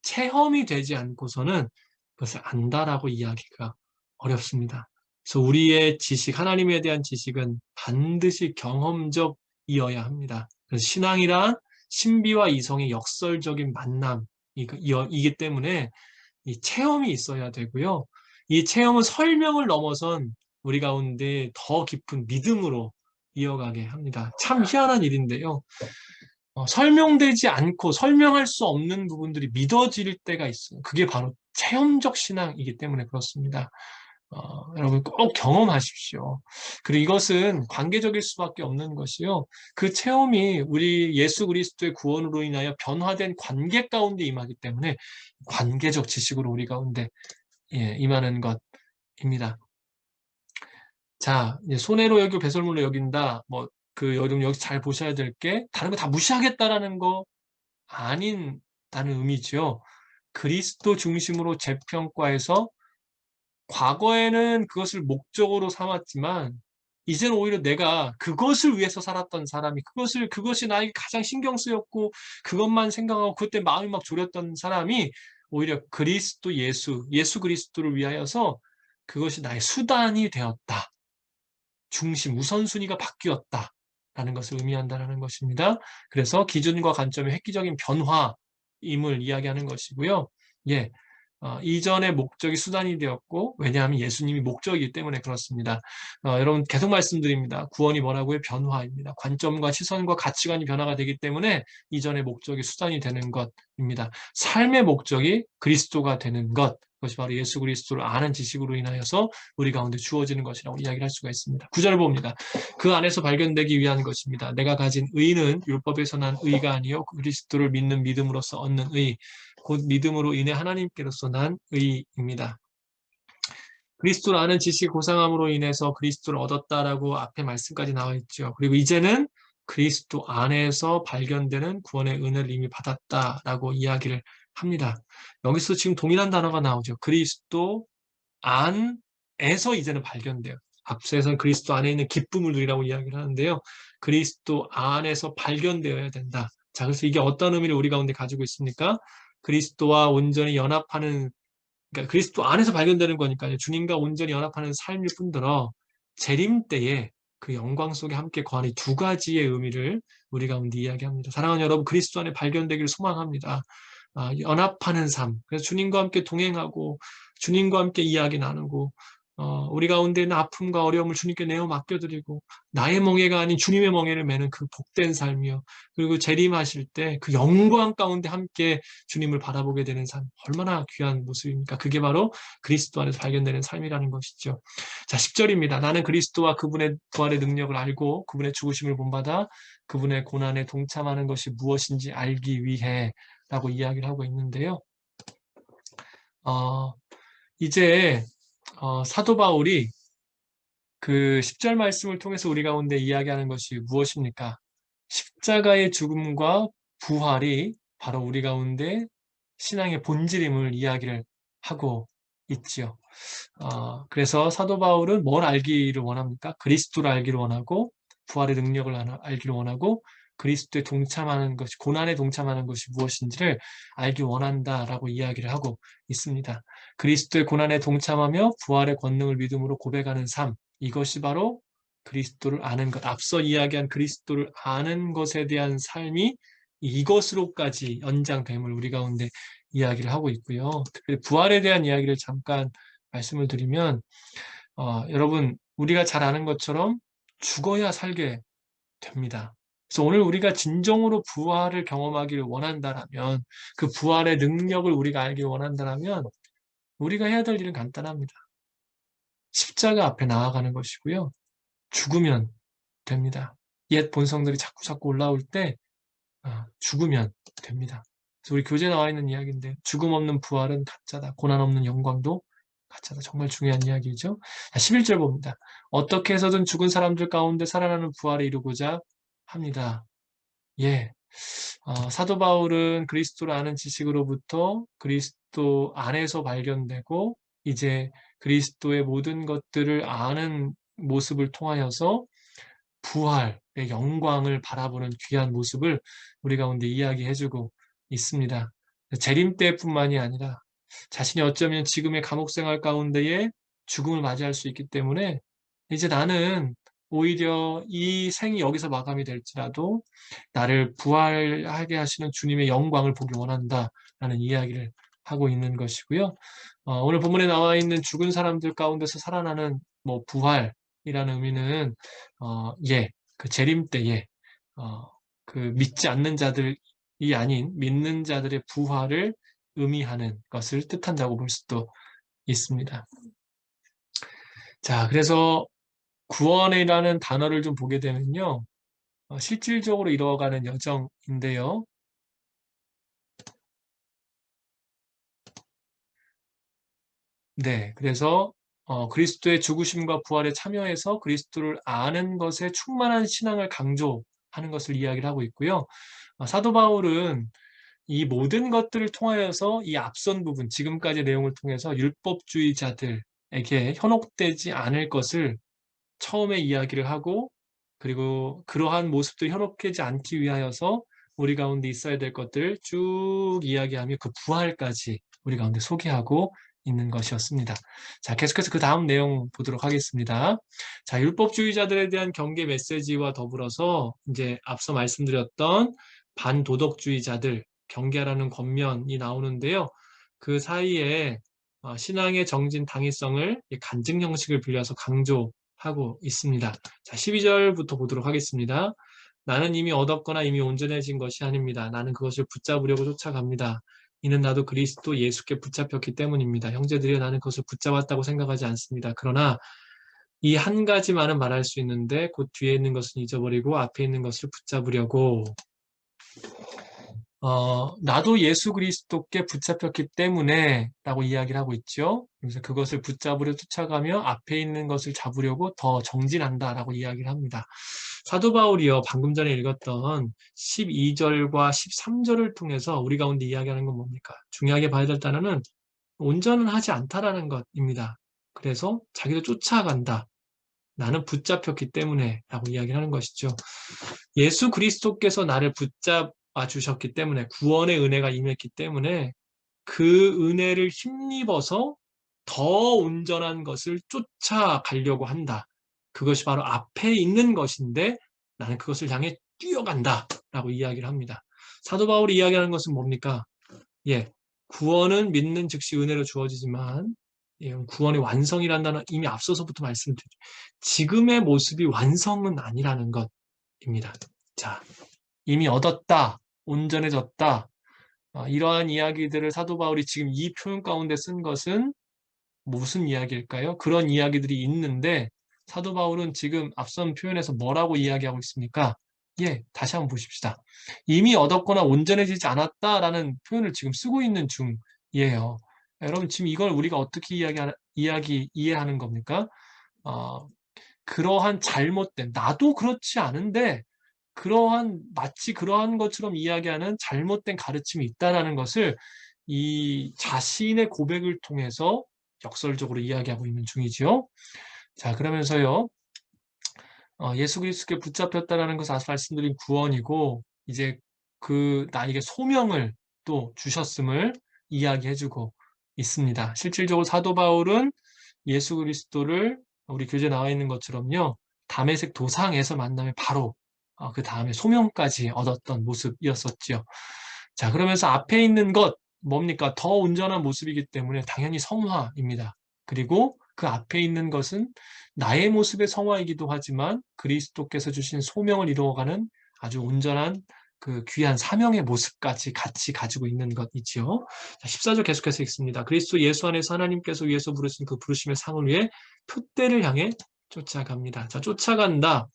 체험이 되지 않고서는 그것을 안다라고 이야기가 어렵습니다. 그래서 우리의 지식, 하나님에 대한 지식은 반드시 경험적이어야 합니다. 그래서 신앙이란 신비와 이성의 역설적인 만남이기 때문에 이 체험이 있어야 되고요. 이 체험은 설명을 넘어선 우리 가운데 더 깊은 믿음으로 이어가게 합니다. 참 희한한 일인데요. 설명되지 않고 설명할 수 없는 부분들이 믿어질 때가 있어요. 그게 바로 체험적 신앙이기 때문에 그렇습니다. 여러분 꼭 경험하십시오. 그리고 이것은 관계적일 수밖에 없는 것이요. 그 체험이 우리 예수 그리스도의 구원으로 인하여 변화된 관계 가운데 임하기 때문에 관계적 지식으로 우리 가운데 임하는 것입니다. 자, 이제 손해로 여기고 배설물로 여긴다. 여러분 여기 잘 보셔야 될 게 다른 거 다 무시하겠다라는 거 아닌다는 의미죠. 그리스도 중심으로 재평가해서 과거에는 그것을 목적으로 삼았지만 이제는 오히려 내가 그것을 위해서 살았던 사람이 그것이 나에게 가장 신경 쓰였고 그것만 생각하고 그때 마음이 막 졸였던 사람이 오히려 그리스도 예수 그리스도를 위하여서 그것이 나의 수단이 되었다. 중심, 우선순위가 바뀌었다라는 것을 의미한다는 것입니다. 그래서 기준과 관점의 획기적인 변화임을 이야기하는 것이고요. 예, 이전의 목적이 수단이 되었고, 왜냐하면 예수님이 목적이기 때문에 그렇습니다. 여러분 계속 말씀드립니다. 구원이 뭐라고요? 변화입니다. 관점과 시선과 가치관이 변화가 되기 때문에 이전의 목적이 수단이 되는 것입니다. 삶의 목적이 그리스도가 되는 것, 그것이 바로 예수 그리스도를 아는 지식으로 인하여서 우리 가운데 주어지는 것이라고 이야기를 할 수가 있습니다. 9절 봅니다. 그 안에서 발견되기 위한 것입니다. 내가 가진 의는 율법에서 난 의가 아니요 그리스도를 믿는 믿음으로써 얻는 의, 곧 믿음으로 인해 하나님께로서 난 의입니다. 그리스도를 아는 지식의 고상함으로 인해서 그리스도를 얻었다라고 앞에 말씀까지 나와 있죠. 그리고 이제는 그리스도 안에서 발견되는 구원의 은혜를 이미 받았다라고 이야기를 합니다. 여기서 지금 동일한 단어가 나오죠. 그리스도 안에서 이제는 발견돼요. 앞서에서는 그리스도 안에 있는 기쁨을 누리라고 이야기를 하는데요. 그리스도 안에서 발견되어야 된다. 자, 그래서 이게 어떤 의미를 우리 가운데 가지고 있습니까? 그리스도와 온전히 연합하는, 그러니까 그리스도 안에서 발견되는 거니까요. 주님과 온전히 연합하는 삶일 뿐더러 재림 때에 그 영광 속에 함께 거하는 두 가지의 의미를 우리 가운데 이야기합니다. 사랑하는 여러분, 그리스도 안에 발견되기를 소망합니다. 연합하는 삶. 그래서 주님과 함께 동행하고 주님과 함께 이야기 나누고 우리 가운데 있는 아픔과 어려움을 주님께 내어 맡겨드리고 나의 멍에가 아닌 주님의 멍에를 매는 그 복된 삶이요. 그리고 재림하실 때 그 영광 가운데 함께 주님을 바라보게 되는 삶. 얼마나 귀한 모습입니까? 그게 바로 그리스도 안에서 발견되는 삶이라는 것이죠. 자, 10절입니다. 나는 그리스도와 그분의 부활의 능력을 알고 그분의 죽으심을 본받아 그분의 고난에 동참하는 것이 무엇인지 알기 위해 라고 이야기를 하고 있는데요. 이제 사도 바울이 그 10절 말씀을 통해서 우리 가운데 이야기하는 것이 무엇입니까? 십자가의 죽음과 부활이 바로 우리 가운데 신앙의 본질임을 이야기를 하고 있지요. 그래서 사도 바울은 뭘 알기를 원합니까? 그리스도를 알기를 원하고 부활의 능력을 알기를 원하고 그리스도에 동참하는 것이 고난에 동참하는 것이 무엇인지를 알기 원한다라고 이야기를 하고 있습니다. 그리스도의 고난에 동참하며 부활의 권능을 믿음으로 고백하는 삶, 이것이 바로 그리스도를 아는 것, 앞서 이야기한 그리스도를 아는 것에 대한 삶이 이것으로까지 연장됨을 우리 가운데 이야기를 하고 있고요. 특별히 부활에 대한 이야기를 잠깐 말씀을 드리면 여러분 우리가 잘 아는 것처럼 죽어야 살게 됩니다. 그래서 오늘 우리가 진정으로 부활을 경험하기를 원한다라면 그 부활의 능력을 우리가 알기 원한다라면 우리가 해야 될 일은 간단합니다. 십자가 앞에 나아가는 것이고요. 죽으면 됩니다. 옛 본성들이 자꾸 올라올 때 죽으면 됩니다. 그래서 우리 교재에 나와 있는 이야기인데 죽음 없는 부활은 가짜다. 고난 없는 영광도 가짜다. 정말 중요한 이야기죠. 11절 봅니다. 어떻게 해서든 죽은 사람들 가운데 살아나는 부활을 이루고자 합니다. 예. 사도 바울은 그리스도를 아는 지식으로부터 그리스도 안에서 발견되고 이제 그리스도의 모든 것들을 아는 모습을 통하여서 부활의 영광을 바라보는 귀한 모습을 우리 가운데 이야기해주고 있습니다. 재림 때뿐만이 아니라 자신이 어쩌면 지금의 감옥 생활 가운데에 죽음을 맞이할 수 있기 때문에 이제 나는 오히려 이 생이 여기서 마감이 될지라도 나를 부활하게 하시는 주님의 영광을 보기 원한다라는 이야기를 하고 있는 것이고요. 오늘 본문에 나와 있는 죽은 사람들 가운데서 살아나는 부활이라는 의미는 그 재림 때에 그 믿지 않는 자들이 아닌 믿는 자들의 부활을 의미하는 것을 뜻한다고 볼 수도 있습니다. 자, 그래서 구원이라는 단어를 좀 보게 되면요. 실질적으로 이루어가는 여정인데요. 네, 그래서 그리스도의 죽으심과 부활에 참여해서 그리스도를 아는 것에 충만한 신앙을 강조하는 것을 이야기를 하고 있고요. 사도 바울은 이 모든 것들을 통하여서 이 앞선 부분, 지금까지 내용을 통해서 율법주의자들, 사람에게 현혹되지 않을 것을 처음에 이야기를 하고, 그리고 그러한 모습들 현혹하지 않기 위하여서 우리 가운데 있어야 될 것들을 쭉 이야기하며 그 부활까지 우리 가운데 소개하고 있는 것이었습니다. 자, 계속해서 그 다음 내용 보도록 하겠습니다. 자, 율법주의자들에 대한 경계 메시지와 더불어서 이제 앞서 말씀드렸던 반도덕주의자들 경계하라는 권면이 나오는데요. 그 사이에 신앙의 정진 당위성을 간증 형식을 빌려서 강조하고 있습니다. 자, 12절부터 보도록 하겠습니다. 나는 이미 얻었거나 이미 온전해진 것이 아닙니다. 나는 그것을 붙잡으려고 쫓아갑니다. 이는 나도 그리스도 예수께 붙잡혔기 때문입니다. 형제들이여, 나는 그것을 붙잡았다고 생각하지 않습니다. 그러나 이 한 가지만은 말할 수 있는데 곧 뒤에 있는 것은 잊어버리고 앞에 있는 것을 붙잡으려고. 나도 예수 그리스도께 붙잡혔기 때문에 라고 이야기를 하고 있죠. 그래서 그것을 붙잡으려 쫓아가며 앞에 있는 것을 잡으려고 더 정진한다라고 이야기를 합니다. 사도 바울이요, 방금 전에 읽었던 12절과 13절을 통해서 우리 가운데 이야기하는 건 뭡니까? 중요하게 봐야 될 단어는 온전은 하지 않다라는 것입니다. 그래서 자기도 쫓아간다. 나는 붙잡혔기 때문에 라고 이야기를 하는 것이죠. 예수 그리스도께서 나를 붙잡아 주셨기 때문에, 구원의 은혜가 임했기 때문에 그 은혜를 힘입어서 더 온전한 것을 쫓아가려고 한다. 그것이 바로 앞에 있는 것인데 나는 그것을 향해 뛰어간다 라고 이야기를 합니다. 사도 바울이 이야기하는 것은 뭡니까? 예, 구원은 믿는 즉시 은혜로 주어지지만, 예, 구원의 완성이라는 단어 이미 앞서서부터 말씀드렸죠. 지금의 모습이 완성은 아니라는 것입니다. 자, 이미 얻었다, 온전해졌다. 이러한 이야기들을 사도 바울이 지금 이 표현 가운데 쓴 것은 무슨 이야기일까요? 그런 이야기들이 있는데 사도 바울은 지금 앞선 표현에서 뭐라고 이야기하고 있습니까? 예, 다시 한번 보십시다. 이미 얻었거나 온전해지지 않았다라는 표현을 지금 쓰고 있는 중이에요. 여러분, 지금 이걸 우리가 어떻게 이해하는 겁니까? 어, 그러한 잘못된, 나도 그렇지 않은데 마치 그러한 것처럼 이야기하는 잘못된 가르침이 있다라는 것을 이 자신의 고백을 통해서 역설적으로 이야기하고 있는 중이지요. 자, 그러면서요, 예수 그리스도께 붙잡혔다라는 것은 아까 말씀드린 구원이고, 이제 나에게 소명을 또 주셨음을 이야기해주고 있습니다. 실질적으로 사도 바울은 예수 그리스도를 우리 교재에 나와 있는 것처럼요, 다메섹 도상에서 만나면 바로 그 다음에 소명까지 얻었던 모습이었었죠. 자, 그러면서 앞에 있는 것, 뭡니까? 더 온전한 모습이기 때문에 당연히 성화입니다. 그리고 그 앞에 있는 것은 나의 모습의 성화이기도 하지만 그리스도께서 주신 소명을 이루어가는 아주 온전한 그 귀한 사명의 모습까지 같이 가지고 있는 것이지요. 14절 계속해서 읽습니다. 그리스도 예수 안에서 하나님께서 위에서 부르신 그 부르심의 상을 위해 표대를 향해 쫓아갑니다. 자, 쫓아간다.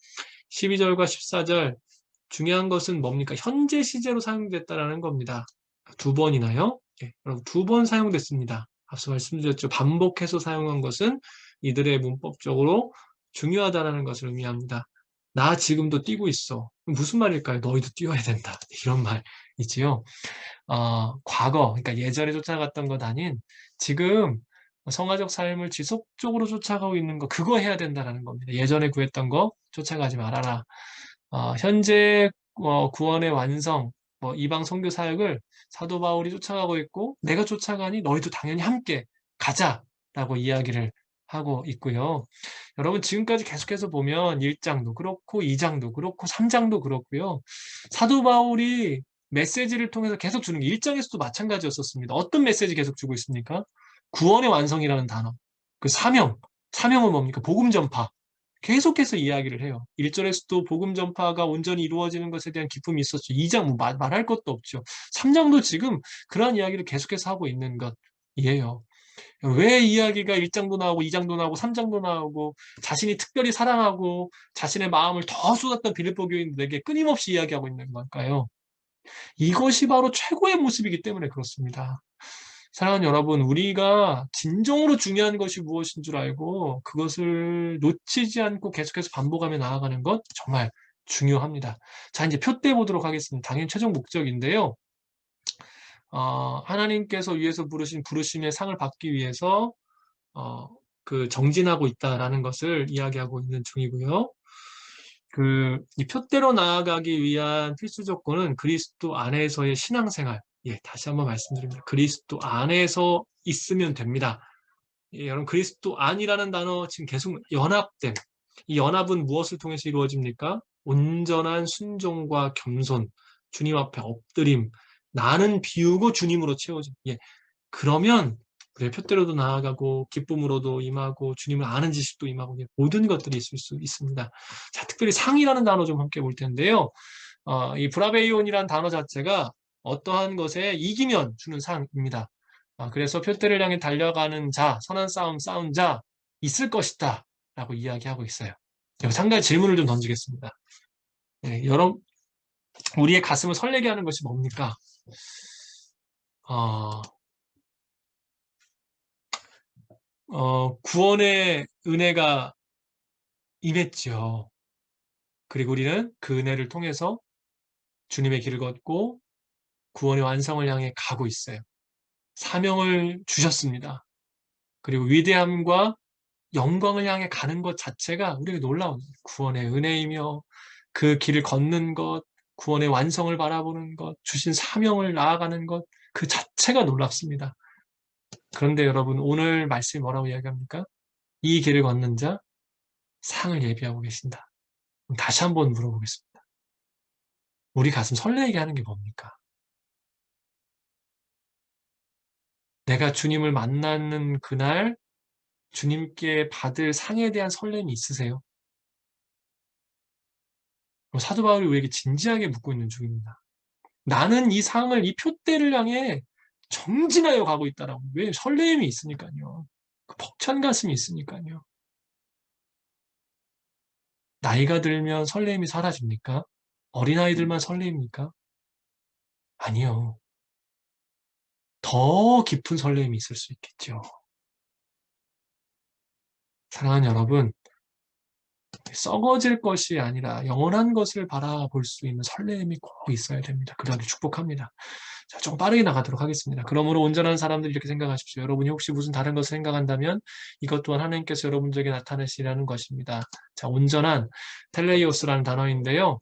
12절과 14절 중요한 것은 뭡니까? 현재 시제로 사용됐다라는 겁니다. 두 번이나요? 예, 여러분 두 번 사용됐습니다. 앞서 말씀드렸죠. 반복해서 사용한 것은 이들의 문법적으로 중요하다라는 것을 의미합니다. 나 지금도 뛰고 있어. 무슨 말일까요? 너희도 뛰어야 된다. 이런 말이지요. 과거, 그러니까 예전에 쫓아갔던 것 아닌 지금 성화적 삶을 지속적으로 쫓아가고 있는 거, 그거 해야 된다라는 겁니다. 예전에 구했던 거 쫓아가지 말아라. 현재 구원의 완성, 이방 선교 사역을 사도 바울이 쫓아가고 있고 내가 쫓아가니 너희도 당연히 함께 가자라고 이야기를 하고 있고요. 여러분 지금까지 계속해서 보면 1장도 그렇고 2장도 그렇고 3장도 그렇고요. 사도 바울이 메시지를 통해서 계속 주는 게 1장에서도 마찬가지였었습니다. 어떤 메시지 계속 주고 있습니까? 구원의 완성이라는 단어. 그 사명은 뭡니까? 복음 전파. 계속해서 이야기를 해요. 1절에서도 복음 전파가 온전히 이루어지는 것에 대한 기쁨이 있었죠. 2장 말할 것도 없죠. 3장도 지금 그러한 이야기를 계속해서 하고 있는 것이에요. 왜 이야기가 1장도 나오고 2장도 나오고 3장도 나오고 자신이 특별히 사랑하고 자신의 마음을 더 쏟았던 빌립보 교인들에게 끊임없이 이야기하고 있는 걸까요? 이것이 바로 최고의 모습이기 때문에 그렇습니다. 사랑하는 여러분, 우리가 진정으로 중요한 것이 무엇인 줄 알고 그것을 놓치지 않고 계속해서 반복하며 나아가는 것 정말 중요합니다. 자, 이제 표대 보도록 하겠습니다. 당연히 최종 목적인데요. 하나님께서 위에서 부르신 부르심의 상을 받기 위해서 정진하고 있다라는 것을 이야기하고 있는 중이고요. 이 표대로 나아가기 위한 필수 조건은 그리스도 안에서의 신앙생활. 예, 다시 한번 말씀드립니다. 그리스도 안에서 있으면 됩니다. 예, 여러분, 그리스도 안이라는 단어 지금 계속 연합됨. 이 연합은 무엇을 통해서 이루어집니까? 온전한 순종과 겸손, 주님 앞에 엎드림, 나는 비우고 주님으로 채워짐. 예, 그러면 우리의 표대로도 나아가고 기쁨으로도 임하고 주님을 아는 지식도 임하고 모든 것들이 있을 수 있습니다. 자, 특별히 상이라는 단어 좀 함께 볼 텐데요. 이 브라베이온이라는 단어 자체가 어떠한 것에 이기면 주는 상입니다. 그래서 표대를 향해 달려가는 자, 선한 싸움 싸운 자 있을 것이다 라고 이야기하고 있어요. 여기서 한 가지 질문을 좀 던지겠습니다. 네, 우리의 가슴을 설레게 하는 것이 뭡니까? 어, 구원의 은혜가 임했죠. 그리고 우리는 그 은혜를 통해서 주님의 길을 걷고 구원의 완성을 향해 가고 있어요. 사명을 주셨습니다. 그리고 위대함과 영광을 향해 가는 것 자체가 우리에게 놀라운 구원의 은혜이며 그 길을 걷는 것, 구원의 완성을 바라보는 것, 주신 사명을 나아가는 것, 그 자체가 놀랍습니다. 그런데 여러분, 오늘 말씀이 뭐라고 이야기합니까? 이 길을 걷는 자, 상을 예비하고 계신다. 다시 한번 물어보겠습니다. 우리 가슴 설레게 하는 게 뭡니까? 내가 주님을 만나는 그날 주님께 받을 상에 대한 설렘이 있으세요? 사도 바울이 우리에게 진지하게 묻고 있는 중입니다. 나는 이 상을, 이 표대를 향해 정진하여 가고 있다라고. 왜? 설렘이 있으니까요. 그 벅찬 가슴이 있으니까요. 나이가 들면 설렘이 사라집니까? 어린아이들만 설렘입니까? 아니요. 더 깊은 설렘이 있을 수 있겠죠. 사랑하는 여러분, 썩어질 것이 아니라 영원한 것을 바라볼 수 있는 설렘이 꼭 있어야 됩니다. 그러기 축복합니다. 자, 조금 빠르게 나가도록 하겠습니다. 그러므로 온전한 사람들이 이렇게 생각하십시오. 여러분이 혹시 무슨 다른 것을 생각한다면 이것 또한 하나님께서 여러분들에게 나타내시라는 것입니다. 자, 온전한 텔레이오스라는 단어인데요.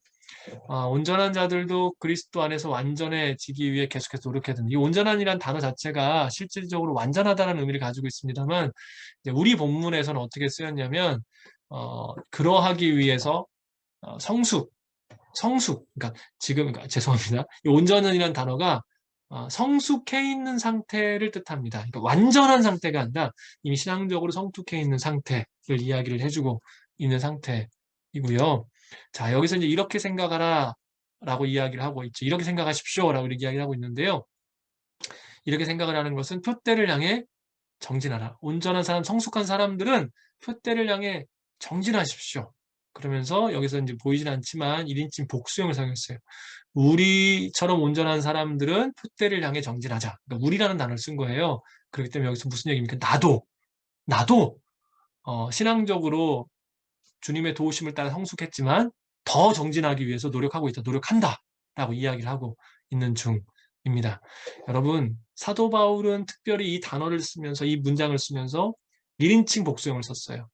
온전한 자들도 그리스도 안에서 완전해지기 위해 계속해서 노력해야 된다. 이 온전한이라는 단어 자체가 실질적으로 완전하다는 의미를 가지고 있습니다만 우리 본문에서는 어떻게 쓰였냐면 그러하기 위해서 성숙, 그러니까 그러니까 죄송합니다. 이 온전한이라는 단어가 성숙해 있는 상태를 뜻합니다. 그러니까 완전한 상태가 아니라 이미 신앙적으로 성숙해 있는 상태를 이야기를 해주고 있는 상태이고요. 자, 여기서 이제 이렇게 생각하라 라고 이야기를 하고 있죠. 이렇게 생각하십시오 라고 이렇게 이야기를 하고 있는데요. 이렇게 생각을 하는 것은 표대를 향해 정진하라. 온전한 사람, 성숙한 사람들은 표대를 향해 정진하십시오. 그러면서 여기서 이제 보이진 않지만 1인칭 복수형을 사용했어요. 우리처럼 온전한 사람들은 표대를 향해 정진하자. 그러니까 우리라는 단어를 쓴 거예요. 그렇기 때문에 여기서 무슨 얘기입니까? 나도 신앙적으로 주님의 도우심을 따라 성숙했지만 더 정진하기 위해서 노력하고 있다. 노력한다. 라고 이야기를 하고 있는 중입니다. 여러분, 사도 바울은 특별히 이 단어를 쓰면서 이 문장을 쓰면서 1인칭 복수형을 썼어요.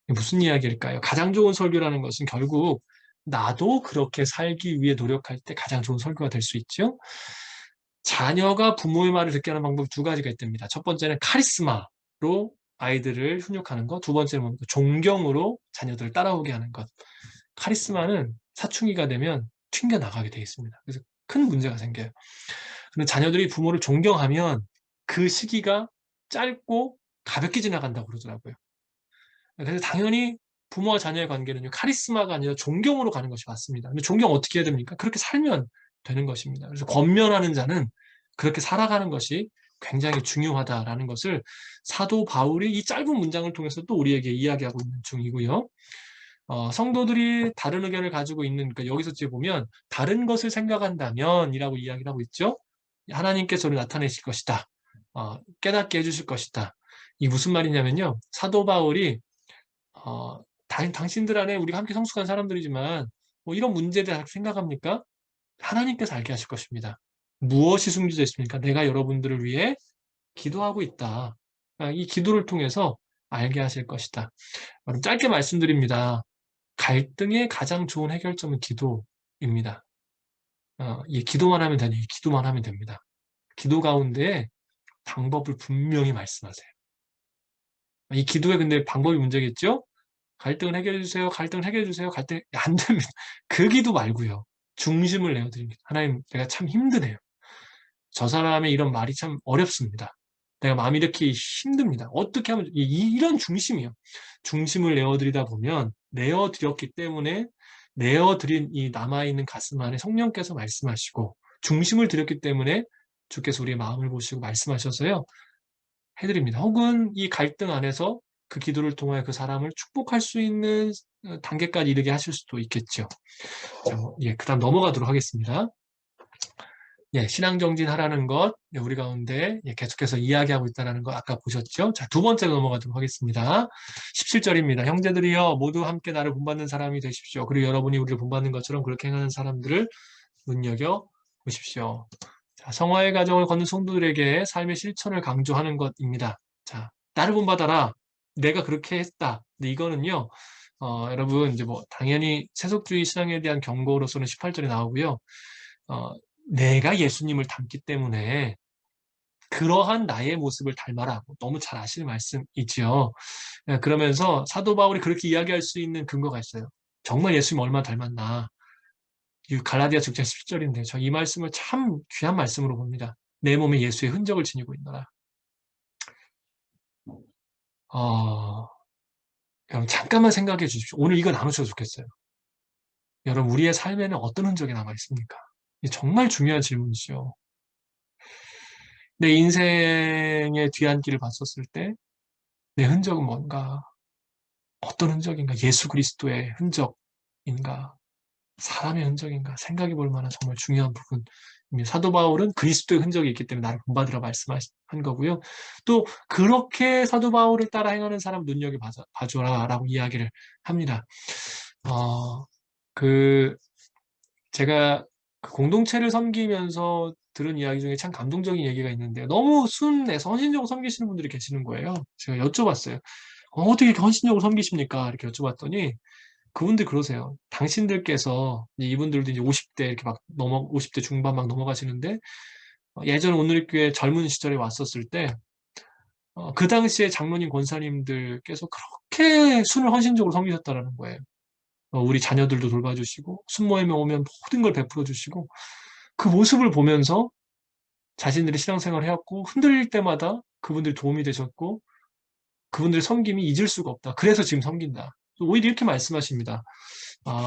무슨 이야기일까요? 가장 좋은 설교라는 것은 결국 나도 그렇게 살기 위해 노력할 때 가장 좋은 설교가 될 수 있죠. 자녀가 부모의 말을 듣게 하는 방법이 두 가지가 있답니다. 첫 번째는 카리스마로 아이들을 훈육하는 것, 두 번째는 뭡니까? 존경으로 자녀들을 따라오게 하는 것. 카리스마는 사춘기가 되면 튕겨나가게 되어 있습니다. 그래서 큰 문제가 생겨요. 그런데 자녀들이 부모를 존경하면 그 시기가 짧고 가볍게 지나간다고 그러더라고요. 그래서 당연히 부모와 자녀의 관계는 카리스마가 아니라 존경으로 가는 것이 맞습니다. 근데 존경 어떻게 해야 됩니까? 그렇게 살면 되는 것입니다. 그래서 권면하는 자는 그렇게 살아가는 것이 굉장히 중요하다라는 것을 사도 바울이 이 짧은 문장을 통해서 또 우리에게 이야기하고 있는 중이고요. 성도들이 다른 의견을 가지고 있는, 그러니까 여기서 보면 다른 것을 생각한다면 이라고 이야기를 하고 있죠. 하나님께서 나타내실 것이다. 깨닫게 해주실 것이다. 이 무슨 말이냐면요. 사도 바울이 당신들 안에 우리가 함께 성숙한 사람들이지만 뭐 이런 문제들 생각합니까? 하나님께서 알게 하실 것입니다. 무엇이 숨겨져 있습니까? 내가 여러분들을 위해 기도하고 있다. 이 기도를 통해서 알게 하실 것이다. 그럼 짧게 말씀드립니다. 갈등의 가장 좋은 해결점은 기도입니다. 이 기도만 하면 되니 기도만 하면 됩니다. 기도 가운데 방법을 분명히 말씀하세요. 이 기도에 근데 방법이 문제겠죠? 갈등을 해결해 주세요. 갈등을 해결해 주세요. 갈등 안 됩니다. 그 기도 말고요. 중심을 내어드립니다. 하나님, 내가 참 힘드네요. 저 사람의 이런 말이 참 어렵습니다. 내가 마음이 이렇게 힘듭니다. 어떻게 하면 이런 중심이요. 중심을 내어드리다 보면 내어드렸기 때문에 내어드린 이 남아있는 가슴 안에 성령께서 말씀하시고 중심을 드렸기 때문에 주께서 우리의 마음을 보시고 말씀하셔서요. 해드립니다. 혹은 이 갈등 안에서 그 기도를 통하여 그 사람을 축복할 수 있는 단계까지 이르게 하실 수도 있겠죠. 자, 예, 그 다음 넘어가도록 하겠습니다. 예, 신앙정진하라는 것, 예, 우리 가운데 예, 계속해서 이야기하고 있다는 거 아까 보셨죠? 자, 두 번째 넘어가도록 하겠습니다. 17절입니다. 형제들이여 모두 함께 나를 본받는 사람이 되십시오. 그리고 여러분이 우리를 본받는 것처럼 그렇게 행하는 사람들을 눈여겨 보십시오. 자, 성화의 가정을 걷는 성도들에게 삶의 실천을 강조하는 것입니다. 자, 나를 본받아라. 내가 그렇게 했다. 근데 이거는요, 여러분, 이제 뭐, 당연히 세속주의 신앙에 대한 경고로서는 18절에 나오고요. 어, 내가 예수님을 닮기 때문에 그러한 나의 모습을 닮아라고 너무 잘 아시는 말씀이지요. 예, 그러면서 사도 바울이 그렇게 이야기할 수 있는 근거가 있어요. 정말 예수님 얼마나 닮았나. 이 갈라디아 6장 17절인데 저 이 말씀을 참 귀한 말씀으로 봅니다. 내 몸에 예수의 흔적을 지니고 있노라. 여러분 잠깐만 생각해 주십시오. 오늘 이거 나누셔도 좋겠어요. 여러분 우리의 삶에는 어떤 흔적이 남아 있습니까? 이게 정말 중요한 질문이죠. 내 인생의 뒤안길을 봤었을 때 내 흔적은 뭔가? 어떤 흔적인가? 예수 그리스도의 흔적인가? 사람의 흔적인가? 생각해 볼 만한 정말 중요한 부분입니다. 사도 바울은 그리스도의 흔적이 있기 때문에 나를 본받으라 말씀한 거고요. 또 그렇게 사도 바울을 따라 행하는 사람 눈여겨봐줘라 라고 이야기를 합니다. 그 제가 그 공동체를 섬기면서 들은 이야기 중에 참 감동적인 얘기가 있는데요. 너무 순해서 헌신적으로 섬기시는 분들이 계시는 거예요. 제가 여쭤봤어요. 어떻게 이렇게 헌신적으로 섬기십니까? 이렇게 여쭤봤더니 그분들 그러세요. 당신들께서 이분들도 이제 50대 이렇게 막 50대 중반 막 넘어가시는데 예전 오늘교회 젊은 시절에 왔었을 때 그 당시에 장로님 권사님들께서 그렇게 순을 헌신적으로 섬기셨다라는 거예요. 우리 자녀들도 돌봐주시고 순모임에 오면 모든 걸 베풀어 주시고 그 모습을 보면서 자신들이 신앙생활을 해왔고 흔들릴 때마다 그분들이 도움이 되셨고 그분들의 섬김이 잊을 수가 없다. 그래서 지금 섬긴다. 오히려 이렇게 말씀하십니다.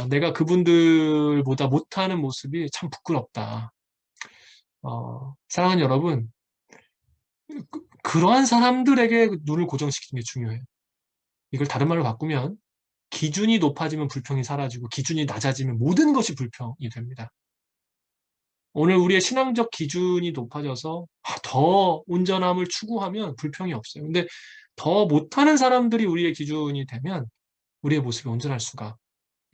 내가 그분들보다 못하는 모습이 참 부끄럽다. 사랑하는 여러분, 그러한 사람들에게 눈을 고정시키는 게 중요해요. 이걸 다른 말로 바꾸면 기준이 높아지면 불평이 사라지고 기준이 낮아지면 모든 것이 불평이 됩니다. 오늘 우리의 신앙적 기준이 높아져서 더 온전함을 추구하면 불평이 없어요. 근데 더 못하는 사람들이 우리의 기준이 되면 우리의 모습이 온전할 수가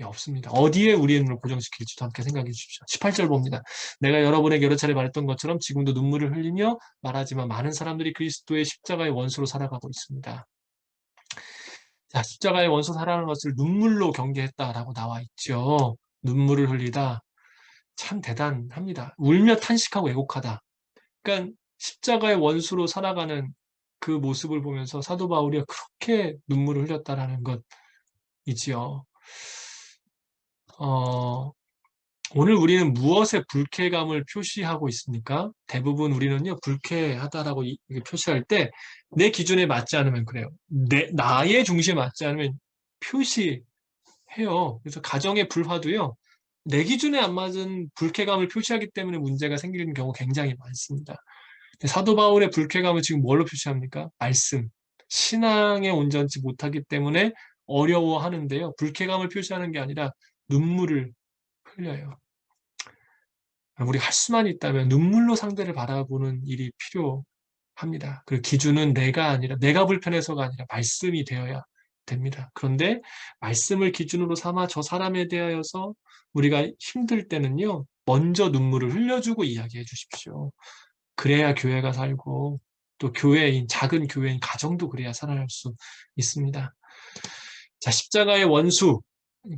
없습니다. 어디에 우리의 눈을 고정시킬지도 함께 생각해 주십시오. 18절 봅니다. 내가 여러분에게 여러 차례 말했던 것처럼 지금도 눈물을 흘리며 말하지만 많은 사람들이 그리스도의 십자가의 원수로 살아가고 있습니다. 자, 십자가의 원수 살아가는 것을 눈물로 경계했다라고 나와 있죠. 눈물을 흘리다. 참 대단합니다. 울며 탄식하고 애곡하다. 그러니까 십자가의 원수로 살아가는 그 모습을 보면서 사도 바울이 그렇게 눈물을 흘렸다라는 것이지요. 오늘 우리는 무엇에 불쾌감을 표시하고 있습니까? 대부분 우리는요, 불쾌하다라고 표시할 때 내 기준에 맞지 않으면 그래요. 나의 중심에 맞지 않으면 표시해요. 그래서 가정의 불화도요, 내 기준에 안 맞은 불쾌감을 표시하기 때문에 문제가 생기는 경우 굉장히 많습니다. 사도 바울의 불쾌감을 지금 뭘로 표시합니까? 말씀. 신앙에 온전치 못하기 때문에 어려워하는데요. 불쾌감을 표시하는 게 아니라 눈물을 흘려요. 우리 할 수만 있다면 눈물로 상대를 바라보는 일이 필요합니다. 그 기준은 내가 아니라, 내가 불편해서가 아니라 말씀이 되어야 됩니다. 그런데 말씀을 기준으로 삼아 저 사람에 대하여서 우리가 힘들 때는요, 먼저 눈물을 흘려주고 이야기해 주십시오. 그래야 교회가 살고 또 교회인, 작은 교회인, 가정도 그래야 살아날 수 있습니다. 자, 십자가의 원수,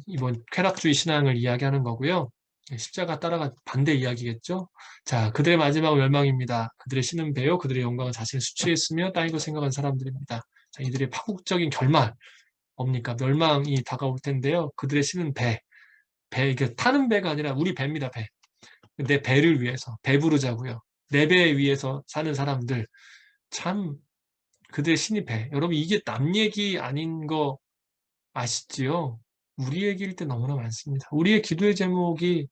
이번 쾌락주의 신앙을 이야기하는 거고요. 십자가 따라가 반대 이야기겠죠. 자, 그들의 마지막 멸망입니다. 그들의 신은 배요, 그들의 영광은 자신을 수치했으며 땅이고 생각한 사람들입니다. 자, 이들의 파국적인 결말 뭡니까? 멸망이 다가올 텐데요. 그들의 신은 이게 타는 배가 아니라 우리 배입니다, 배. 내 배를 위해서, 배부르자고요. 내 배 위에서 사는 사람들, 참, 그들의 신이 배. 여러분, 이게 남 얘기 아닌 거 아시지요? 우리 얘기일 때 너무나 많습니다. 우리의 기도의 제목이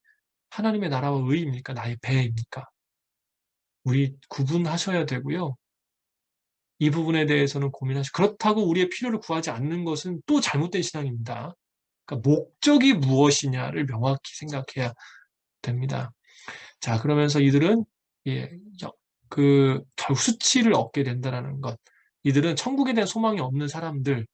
하나님의 나라와 의입니까? 나의 배입니까? 우리 구분하셔야 되고요. 이 부분에 대해서는 고민하시고, 그렇다고 우리의 필요를 구하지 않는 것은 또 잘못된 신앙입니다. 그러니까 목적이 무엇이냐를 명확히 생각해야 됩니다. 자, 그러면서 이들은 예, 결국 수치를 얻게 된다는 것. 이들은 천국에 대한 소망이 없는 사람들을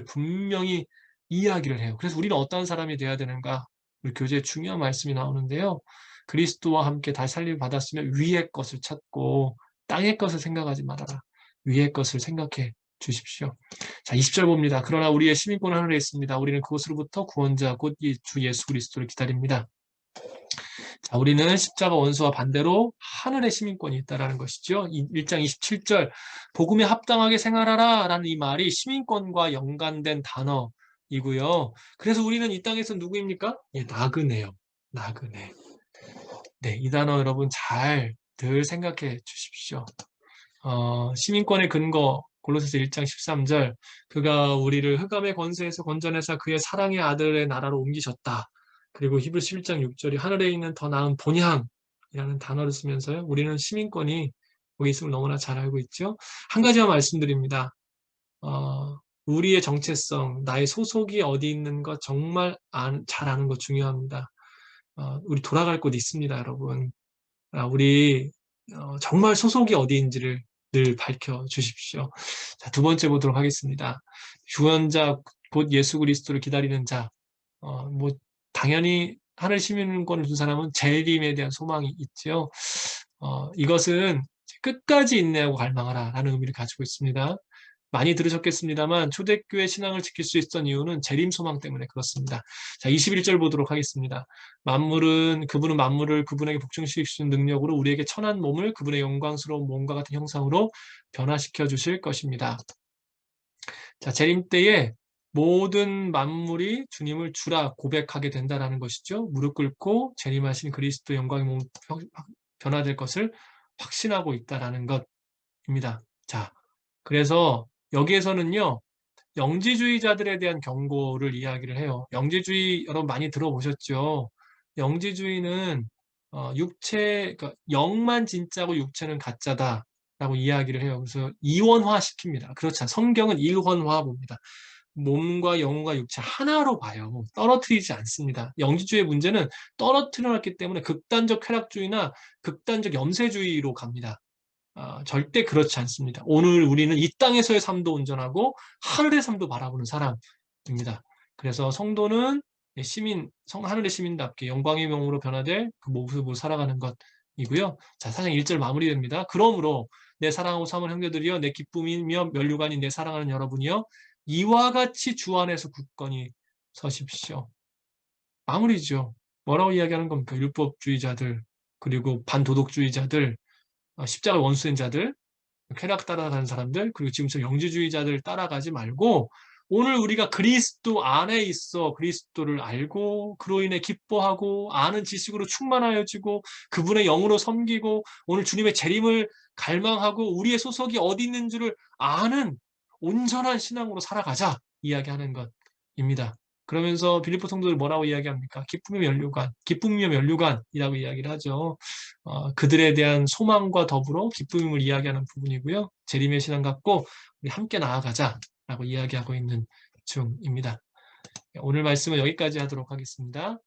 분명히 이야기를 해요. 그래서 우리는 어떤 사람이 돼야 되는가? 우리 교재에 중요한 말씀이 나오는데요. 그리스도와 함께 다시 살림을 받았으면 위의 것을 찾고 땅의 것을 생각하지 말아라. 위의 것을 생각해 주십시오. 자, 20절 봅니다. 그러나 우리의 시민권은 하늘에 있습니다. 우리는 그곳으로부터 구원자 곧 주 예수 그리스도를 기다립니다. 자, 우리는 십자가 원수와 반대로 하늘의 시민권이 있다는 것이죠. 1장 27절 복음에 합당하게 생활하라 라는 이 말이 시민권과 연관된 단어이고요. 그래서 우리는 이 땅에서 누구입니까? 예, 나그네요. 나그네. 네, 이 단어 여러분 잘 늘 생각해 주십시오. 시민권의 근거 골로새서 1장 13절 그가 우리를 흑암의 권세에서 건져내사 그의 사랑의 아들의 나라로 옮기셨다. 그리고 히브리서 11장 6절이 하늘에 있는 더 나은 본향이라는 단어를 쓰면서요. 우리는 시민권이 거기 있음을 너무나 잘 알고 있죠. 한 가지만 말씀드립니다. 우리의 정체성, 나의 소속이 어디 있는 것 정말 잘 아는 것 중요합니다. 우리 돌아갈 곳 있습니다, 여러분. 우리 정말 소속이 어디인지를 늘 밝혀주십시오. 자, 두 번째 보도록 하겠습니다. 구원자 곧 예수 그리스도를 기다리는 자. 뭐 당연히 하늘 시민권을 준 사람은 재림에 대한 소망이 있지요. 이것은 끝까지 인내하고 갈망하라 라는 의미를 가지고 있습니다. 많이 들으셨겠습니다만 초대교회 신앙을 지킬 수 있었던 이유는 재림 소망 때문에 그렇습니다. 자, 21절 보도록 하겠습니다. 그분은 만물을 그분에게 복종시키시는 능력으로 우리에게 천한 몸을 그분의 영광스러운 몸과 같은 형상으로 변화시켜 주실 것입니다. 자, 재림 때에 모든 만물이 주님을 주라 고백하게 된다는 것이죠. 무릎 꿇고 재림하신 그리스도 영광의 몸 변화될 것을 확신하고 있다는 것입니다. 자, 그래서 여기에서는요, 영지주의자들에 대한 경고를 이야기를 해요. 영지주의 여러분 많이 들어보셨죠? 영지주의는 그러니까 영만 진짜고 육체는 가짜다라고 이야기를 해요. 그래서 이원화 시킵니다. 그렇죠. 성경은 일원화 봅니다. 몸과 영과 육체 하나로 봐요. 떨어뜨리지 않습니다. 영지주의의 문제는 떨어뜨려놨기 때문에 극단적 쾌락주의나 극단적 염세주의로 갑니다. 절대 그렇지 않습니다. 오늘 우리는 이 땅에서의 삶도 온전하고 하늘의 삶도 바라보는 사람입니다. 그래서 성도는 하늘의 시민답게 영광의 명으로 변화될 그 모습으로 살아가는 것이고요. 자, 4장 1절 마무리됩니다. 그러므로 내 사랑하고 사모하는 형제들이여 내 기쁨이며 면류관인 내 사랑하는 여러분이여 이와 같이 주 안에서 굳건히 서십시오. 마무리죠. 뭐라고 이야기하는 겁니까? 율법주의자들 그리고 반도덕주의자들 십자가 원수된 자들, 쾌락 따라가는 사람들, 그리고 지금처럼 영지주의자들 따라가지 말고 오늘 우리가 그리스도 안에 있어 그리스도를 알고 그로 인해 기뻐하고 아는 지식으로 충만하여지고 그분의 영으로 섬기고 오늘 주님의 재림을 갈망하고 우리의 소속이 어디 있는 줄을 아는 온전한 신앙으로 살아가자 이야기하는 것입니다. 그러면서 빌립보 성도들 뭐라고 이야기합니까? 기쁨이며 면류관이라고 이야기를 하죠. 그들에 대한 소망과 더불어 기쁨을 이야기하는 부분이고요. 재림의 신앙 갖고 우리 함께 나아가자라고 이야기하고 있는 중입니다. 오늘 말씀은 여기까지 하도록 하겠습니다.